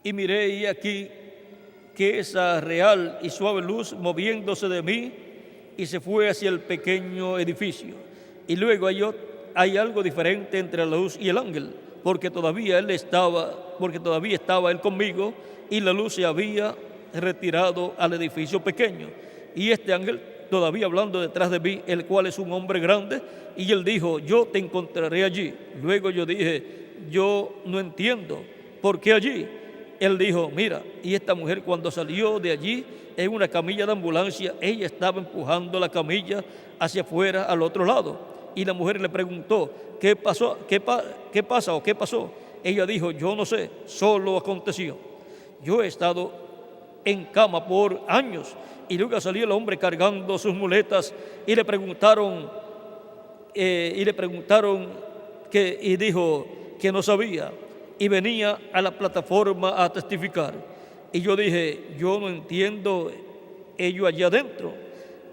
y miré y aquí que esa real y suave luz moviéndose de mí y se fue hacia el pequeño edificio. Y luego hay algo diferente entre la luz y el ángel, porque todavía estaba él conmigo y la luz se había retirado al edificio pequeño. Y este ángel todavía hablando detrás de mí, el cual es un hombre grande, y él dijo, yo te encontraré allí. Luego yo dije, yo no entiendo, ¿por qué allí? Él dijo, mira, y esta mujer cuando salió de allí en una camilla de ambulancia, ella estaba empujando la camilla hacia afuera al otro lado. Y la mujer le preguntó, ¿qué pasó? ¿Qué pasa o qué pasó? Ella dijo, yo no sé, solo aconteció. Yo he estado en cama por años. Y luego salió el hombre cargando sus muletas y le preguntaron y dijo que no sabía. Y venía a la plataforma a testificar. Y yo dije, yo no entiendo ello allá adentro.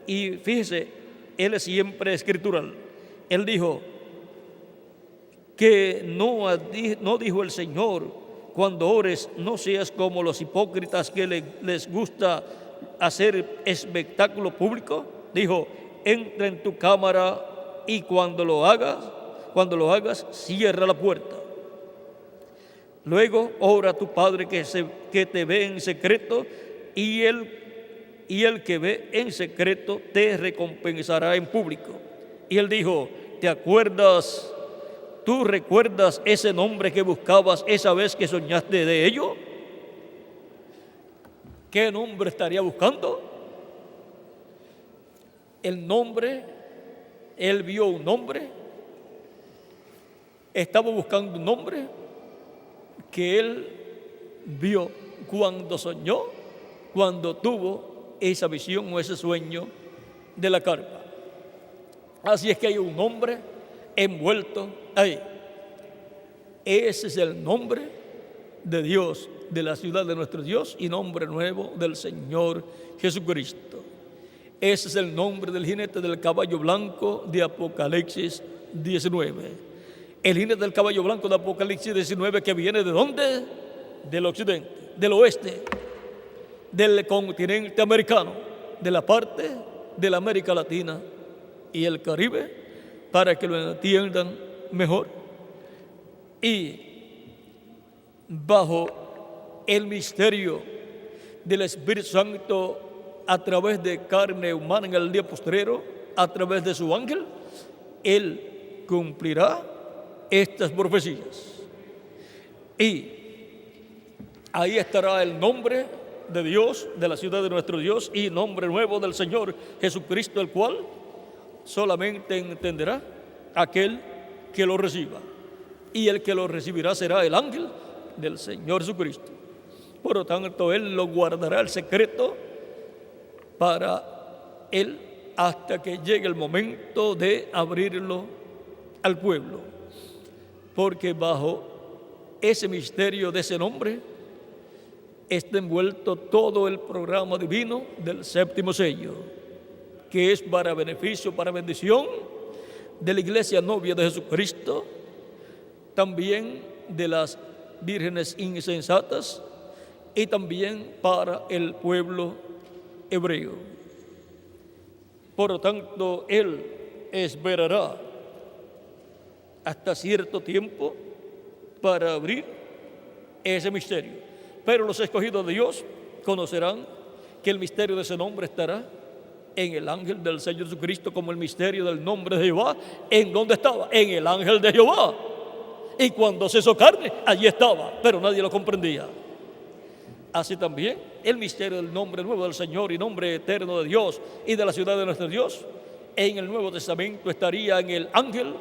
Y fíjese, él es siempre escritural. Él dijo que no dijo el Señor, cuando ores no seas como los hipócritas que les gusta hacer espectáculo público. Dijo, entra en tu cámara y cuando lo hagas, cierra la puerta. Luego ora a tu Padre que te ve en secreto y el que ve en secreto te recompensará en público. Y él dijo, ¿tú recuerdas ese nombre que buscabas esa vez que soñaste de ello? ¿Qué nombre estaría buscando? El nombre, él vio un nombre, estaba buscando un nombre que él vio cuando soñó, cuando tuvo esa visión o ese sueño de la carpa. Así es que hay un nombre envuelto ahí. Ese es el nombre de Dios, de la ciudad de nuestro Dios y nombre nuevo del Señor Jesucristo. Ese es el nombre del jinete del caballo blanco de Apocalipsis 19. El jinete del caballo blanco de Apocalipsis 19 que viene ¿de dónde? Del occidente, del oeste, del continente americano, de la parte de la América Latina y el Caribe, para que lo entiendan mejor. Y bajo el misterio del Espíritu Santo a través de carne humana en el día postrero, a través de su ángel, él cumplirá estas profecías. Y ahí estará el nombre de Dios, de la ciudad de nuestro Dios, y nombre nuevo del Señor Jesucristo, el cual solamente entenderá aquel que lo reciba. Y el que lo recibirá será el ángel del Señor Jesucristo. Por lo tanto, él lo guardará el secreto para él hasta que llegue el momento de abrirlo al pueblo. Porque bajo ese misterio de ese nombre está envuelto todo el programa divino del séptimo sello, que es para beneficio, para bendición de la iglesia novia de Jesucristo, también de las vírgenes insensatas y también para el pueblo hebreo. Por lo tanto, él esperará hasta cierto tiempo para abrir ese misterio. Pero los escogidos de Dios conocerán que el misterio de ese nombre estará en el ángel del Señor Jesucristo, como el misterio del nombre de Jehová. ¿En dónde estaba? En el ángel de Jehová. Y cuando se hizo carne, allí estaba, pero nadie lo comprendía. Así también el misterio del nombre nuevo del Señor y nombre eterno de Dios y de la ciudad de nuestro Dios, en el Nuevo Testamento estaría en el ángel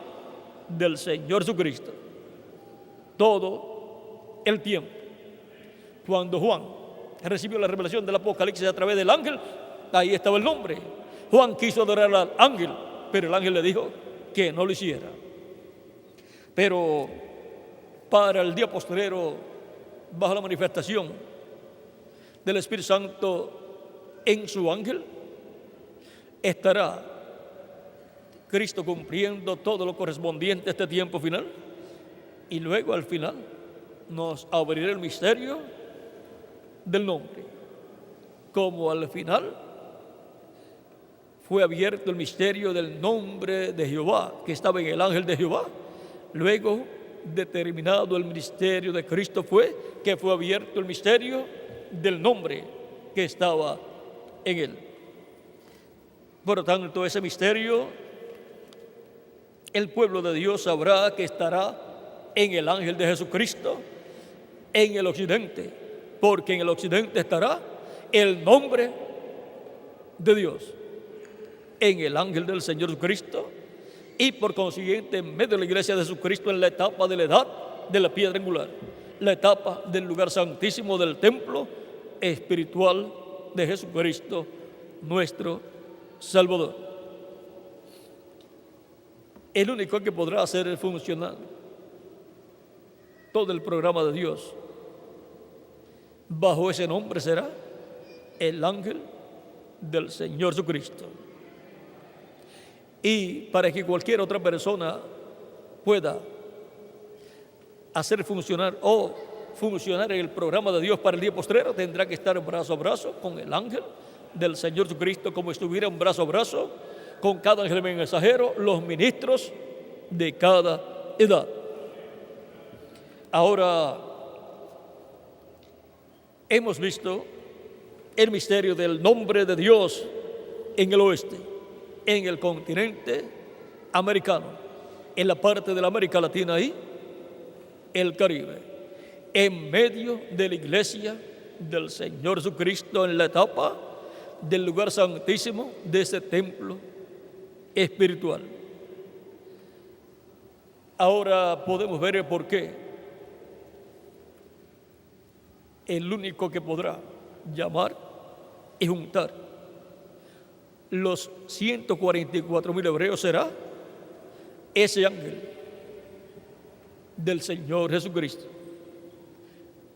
del Señor Jesucristo. Todo el tiempo. Cuando Juan recibió la revelación del Apocalipsis a través del ángel, ahí estaba el nombre. Juan quiso adorar al ángel, pero el ángel le dijo que no lo hiciera. Pero para el día postrero, bajo la manifestación del Espíritu Santo en su ángel, estará Cristo cumpliendo todo lo correspondiente a este tiempo final, y luego al final nos abrirá el misterio del nombre, como al final fue abierto el misterio del nombre de Jehová, que estaba en el ángel de Jehová. Luego, determinado el ministerio de Cristo, fue abierto el misterio del nombre que estaba en él. Por lo tanto, ese misterio, el pueblo de Dios sabrá que estará en el ángel de Jesucristo, en el occidente, porque en el occidente estará el nombre de Dios, en el ángel del Señor Jesucristo, y por consiguiente en medio de la iglesia de Jesucristo, en la etapa de la edad de la piedra angular, la etapa del lugar santísimo del templo espiritual de Jesucristo, nuestro Salvador. El único que podrá hacer funcionar todo el programa de Dios bajo ese nombre será el ángel del Señor Jesucristo. Y para que cualquier otra persona pueda hacer funcionar el programa de Dios para el día postrero, tendrá que estar brazo a brazo con el ángel del Señor Jesucristo, como estuviera un brazo a brazo con cada ángel mensajero, los ministros de cada edad. Ahora, hemos visto el misterio del nombre de Dios en el oeste, en el continente americano, en la parte de la América Latina y el Caribe, en medio de la iglesia del Señor Jesucristo, en la etapa del lugar santísimo de ese templo espiritual. Ahora podemos ver el porqué. El único que podrá llamar y juntar los 144,000 hebreos será ese ángel del Señor Jesucristo.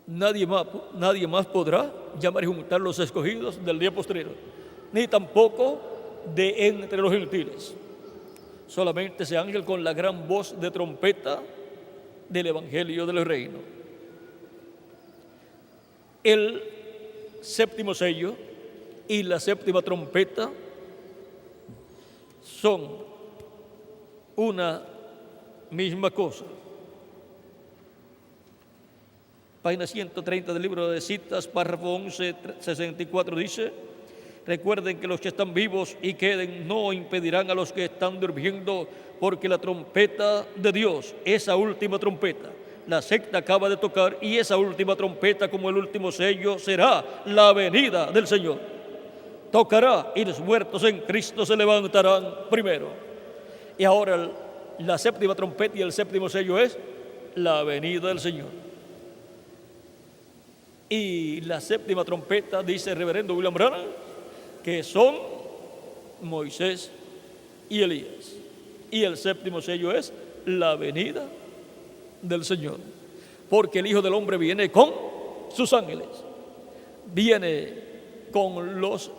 Nadie más podrá llamar y juntar los escogidos del día postrero, ni tampoco de entre los gentiles. Solamente ese ángel con la gran voz de trompeta del Evangelio del Reino. El séptimo sello y la séptima trompeta son una misma cosa. Página 130 del libro de citas, párrafo 1164 dice: recuerden que los que están vivos y queden no impedirán a los que están durmiendo, porque la trompeta de Dios, esa última trompeta, la sexta acaba de tocar, y esa última trompeta, como el último sello, será la venida del Señor. Tocará y los muertos en Cristo se levantarán primero. Y ahora la séptima trompeta y el séptimo sello es la venida del Señor. Y la séptima trompeta, dice el reverendo William Branham, que son Moisés y Elías. Y el séptimo sello es la venida del Señor. Porque el Hijo del Hombre viene con sus ángeles, viene con los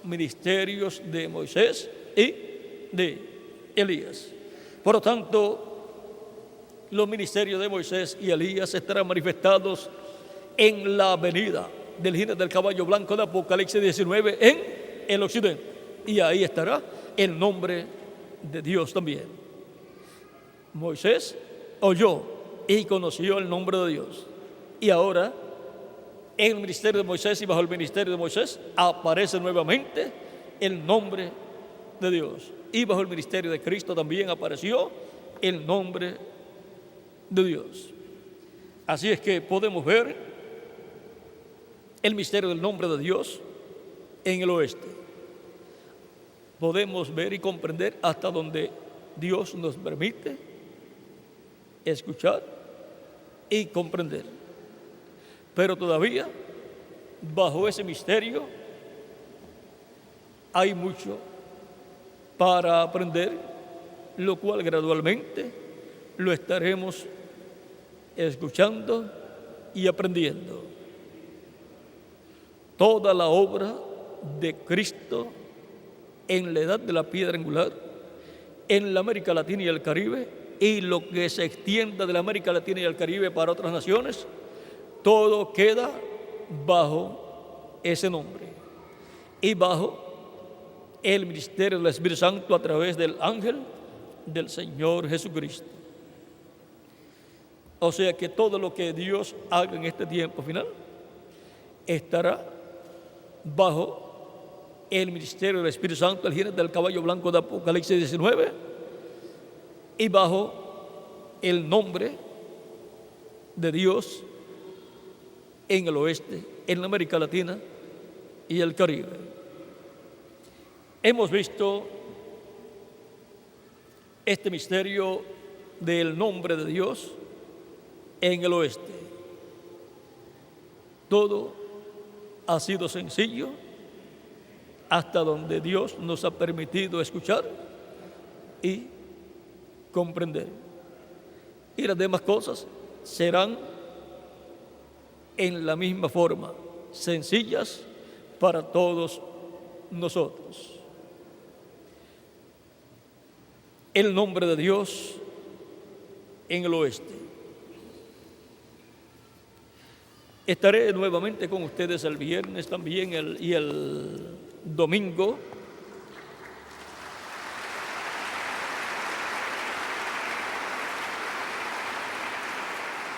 ministerios de Moisés y de Elías. Por lo tanto, los ministerios de Moisés y Elías estarán manifestados en la venida del jinete del caballo blanco de Apocalipsis 19 en el occidente. Y ahí estará el nombre de Dios también. Moisés oyó y conoció el nombre de Dios. Y ahora, en el ministerio de Moisés y bajo el ministerio de Moisés, aparece nuevamente el nombre de Dios. Y bajo el ministerio de Cristo también apareció el nombre de Dios. Así es que podemos ver el misterio del nombre de Dios en el oeste. Podemos ver y comprender hasta donde Dios nos permite escuchar y comprender. Pero todavía, bajo ese misterio, hay mucho para aprender, lo cual gradualmente lo estaremos escuchando y aprendiendo. Toda la obra de Cristo en la edad de la piedra angular, en la América Latina y el Caribe, y lo que se extienda de la América Latina y el Caribe para otras naciones, todo queda bajo ese nombre y bajo el ministerio del Espíritu Santo a través del ángel del Señor Jesucristo. O sea que todo lo que Dios haga en este tiempo final estará bajo el ministerio del Espíritu Santo, el jinete del caballo blanco de Apocalipsis 19, y bajo el nombre de Dios en el oeste, en la América Latina y el Caribe. Hemos visto este misterio del nombre de Dios en el oeste. Todo ha sido sencillo hasta donde Dios nos ha permitido escuchar y comprender. Y las demás cosas serán en la misma forma, sencillas para todos nosotros. El nombre de Dios en el oeste. Estaré nuevamente con ustedes el viernes también y el domingo.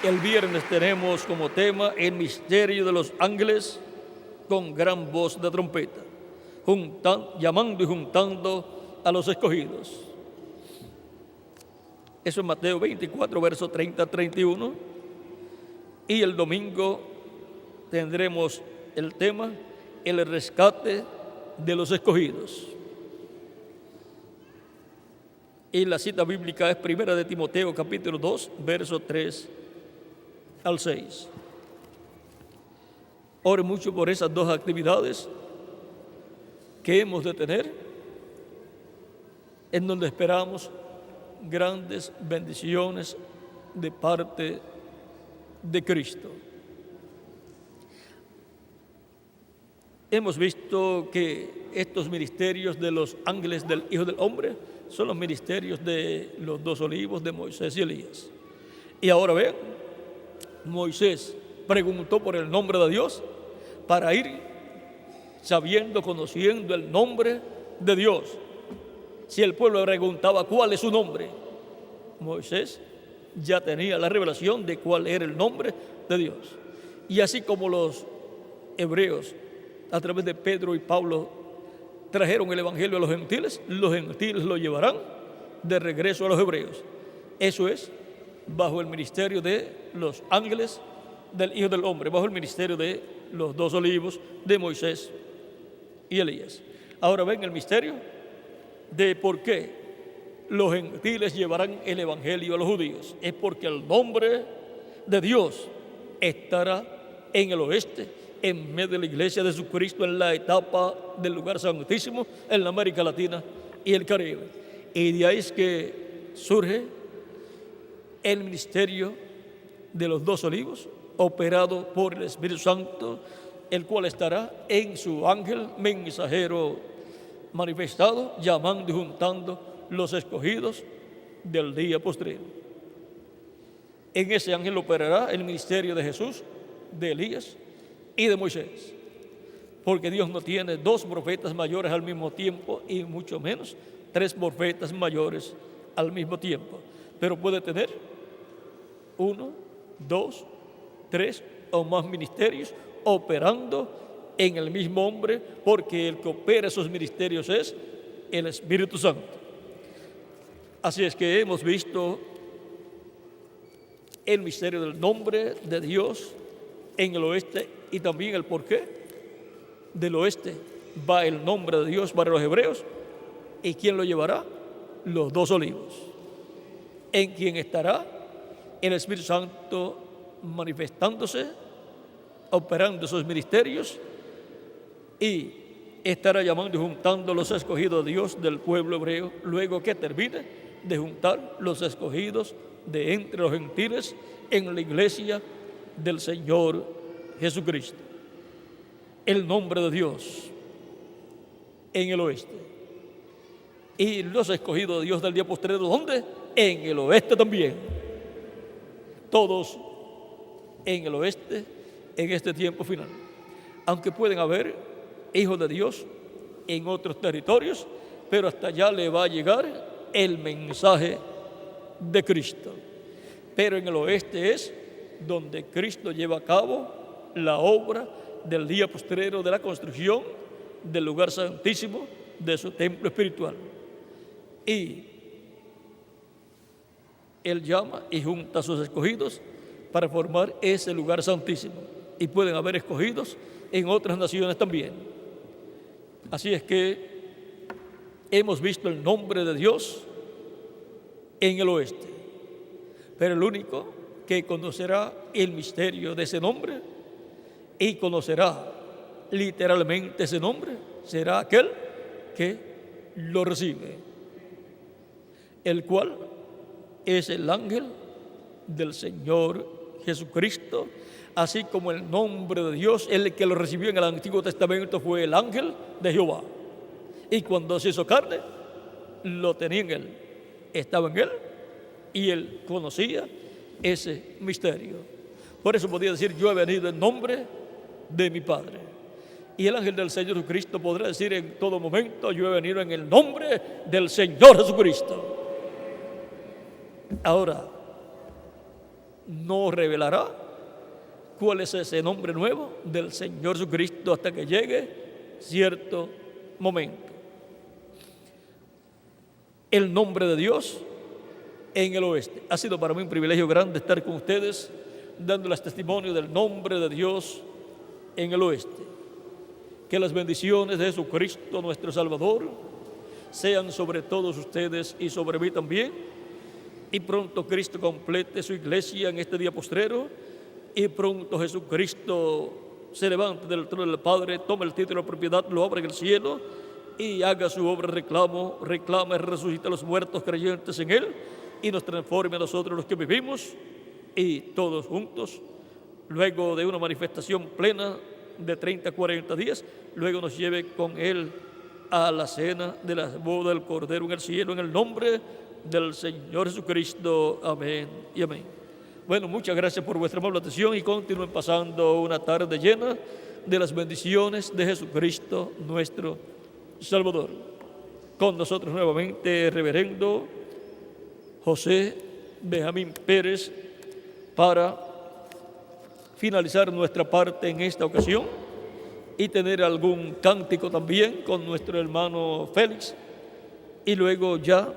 El viernes tenemos como tema el misterio de los ángeles con gran voz de trompeta, llamando y juntando a los escogidos. Eso es Mateo 24, versos 30 a 31. Y el domingo tendremos el tema, el rescate de los escogidos. Y la cita bíblica es 1 de Timoteo, capítulo 2, versos 3 al 6. Ore mucho por esas dos actividades que hemos de tener, en donde esperamos grandes bendiciones de parte de Cristo. Hemos visto que estos ministerios de los ángeles del Hijo del Hombre son los ministerios de los dos olivos de Moisés y Elías. Y ahora vean, Moisés preguntó por el nombre de Dios para ir sabiendo, conociendo el nombre de Dios. Si el pueblo preguntaba cuál es su nombre, Moisés ya tenía la revelación de cuál era el nombre de Dios. Y así como los hebreos, a través de Pedro y Pablo, trajeron el evangelio a los gentiles lo llevarán de regreso a los hebreos. Eso es bajo el ministerio de los ángeles del Hijo del Hombre, bajo el ministerio de los dos olivos de Moisés y Elías. Ahora ven el misterio de por qué los gentiles llevarán el evangelio a los judíos. Es porque el nombre de Dios estará en el oeste, en medio de la iglesia de Jesucristo, en la etapa del lugar santísimo, en la América Latina y el Caribe. Y de ahí es que surge el ministerio de los dos olivos, operado por el Espíritu Santo, el cual estará en su ángel mensajero manifestado, llamando y juntando los escogidos del día postrero. En ese ángel operará el ministerio de Jesús, de Elías y de Moisés, porque Dios no tiene dos profetas mayores al mismo tiempo y mucho menos tres profetas mayores al mismo tiempo, pero puede tener 1, 2, 3 o más ministerios operando en el mismo hombre, porque el que opera esos ministerios es el Espíritu Santo. Así es que hemos visto el misterio del nombre de Dios en el oeste, y también el porqué del oeste va el nombre de Dios para los hebreos. ¿Y quién lo llevará? Los dos olivos, en quien estará el Espíritu Santo manifestándose, operando sus ministerios, y estará llamando y juntando los escogidos de Dios del pueblo hebreo, luego que termine de juntar los escogidos de entre los gentiles en la iglesia del Señor Jesucristo. El nombre de Dios en el oeste. Y los escogidos de Dios del día postrero, ¿dónde? En el oeste también. Todos en el oeste en este tiempo final. Aunque pueden haber hijos de Dios en otros territorios, pero hasta allá le va a llegar el mensaje de Cristo. Pero en el oeste es donde Cristo lleva a cabo la obra del día postrero de la construcción del lugar santísimo de su templo espiritual. Y Él llama y junta a sus escogidos para formar ese lugar santísimo. Y pueden haber escogidos en otras naciones también. Así es que hemos visto el nombre de Dios en el oeste. Pero el único que conocerá el misterio de ese nombre y conocerá literalmente ese nombre será aquel que lo recibe, el cual es el ángel del Señor Jesucristo, así como el nombre de Dios, el que lo recibió en el Antiguo Testamento fue el ángel de Jehová. Y cuando se hizo carne, lo tenía en él, estaba en él, y él conocía ese misterio. Por eso podía decir: yo he venido en nombre de mi Padre. Y el ángel del Señor Jesucristo podrá decir en todo momento: yo he venido en el nombre del Señor Jesucristo. Ahora, no revelará cuál es ese nombre nuevo del Señor Jesucristo hasta que llegue cierto momento. El nombre de Dios en el oeste. Ha sido para mí un privilegio grande estar con ustedes dándoles testimonio del nombre de Dios en el oeste. Que las bendiciones de Jesucristo nuestro Salvador sean sobre todos ustedes y sobre mí también. Y pronto Cristo complete su iglesia en este día postrero, y pronto Jesucristo se levante del trono del Padre, tome el título de propiedad, lo abra en el cielo y haga su obra de reclama y resucita a los muertos creyentes en Él, y nos transforme a nosotros los que vivimos, y todos juntos, luego de una manifestación plena de 30, 40 días, luego nos lleve con Él a la cena de la boda del Cordero en el cielo, en el nombre del Señor Jesucristo. Amén y amén. Bueno, muchas gracias por vuestra amable atención, y continúen pasando una tarde llena de las bendiciones de Jesucristo nuestro Salvador. Con nosotros nuevamente reverendo José Benjamín Pérez para finalizar nuestra parte en esta ocasión y tener algún cántico también con nuestro hermano Félix, y luego ya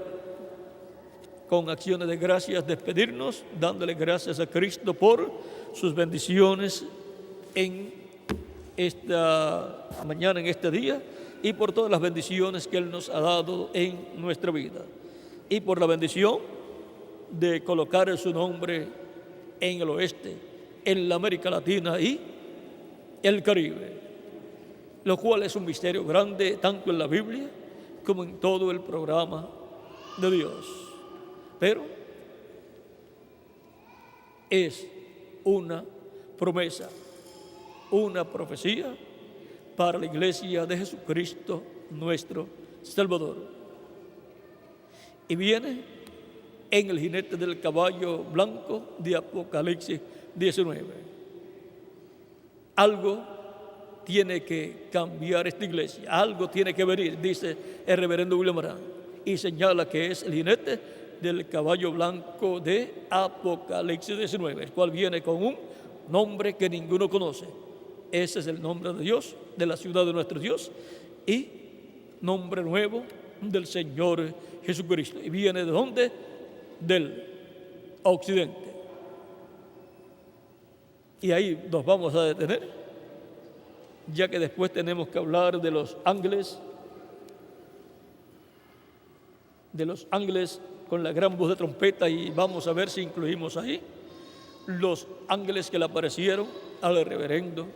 con acciones de gracias despedirnos, dándole gracias a Cristo por sus bendiciones en esta mañana, en este día, y por todas las bendiciones que Él nos ha dado en nuestra vida, y por la bendición de colocar su nombre en el oeste, en la América Latina y el Caribe, lo cual es un misterio grande tanto en la Biblia como en todo el programa de Dios. Pero es una promesa, una profecía para la iglesia de Jesucristo nuestro Salvador. Y viene en el jinete del caballo blanco de Apocalipsis 19. Algo tiene que cambiar esta iglesia, algo tiene que venir, dice el reverendo William Arán, y señala que es el jinete del caballo blanco de Apocalipsis 19, el cual viene con un nombre que ninguno conoce. Ese es el nombre de Dios, de la ciudad de nuestro Dios, y nombre nuevo del Señor Jesucristo. ¿Y viene de dónde? Del occidente. Y ahí nos vamos a detener, ya que después tenemos que hablar de los ángeles con la gran voz de trompeta, y vamos a ver si incluimos ahí los ángeles que le aparecieron al reverendo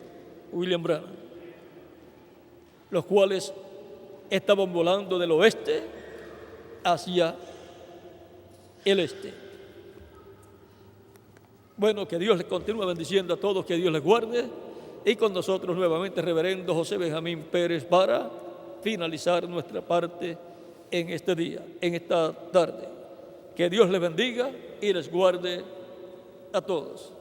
William Branham, los cuales estaban volando del oeste hacia el este. Bueno, que Dios les continúe bendiciendo a todos, que Dios les guarde, y con nosotros nuevamente reverendo José Benjamín Pérez para finalizar nuestra parte en este día, en esta tarde. Que Dios les bendiga y les guarde a todos.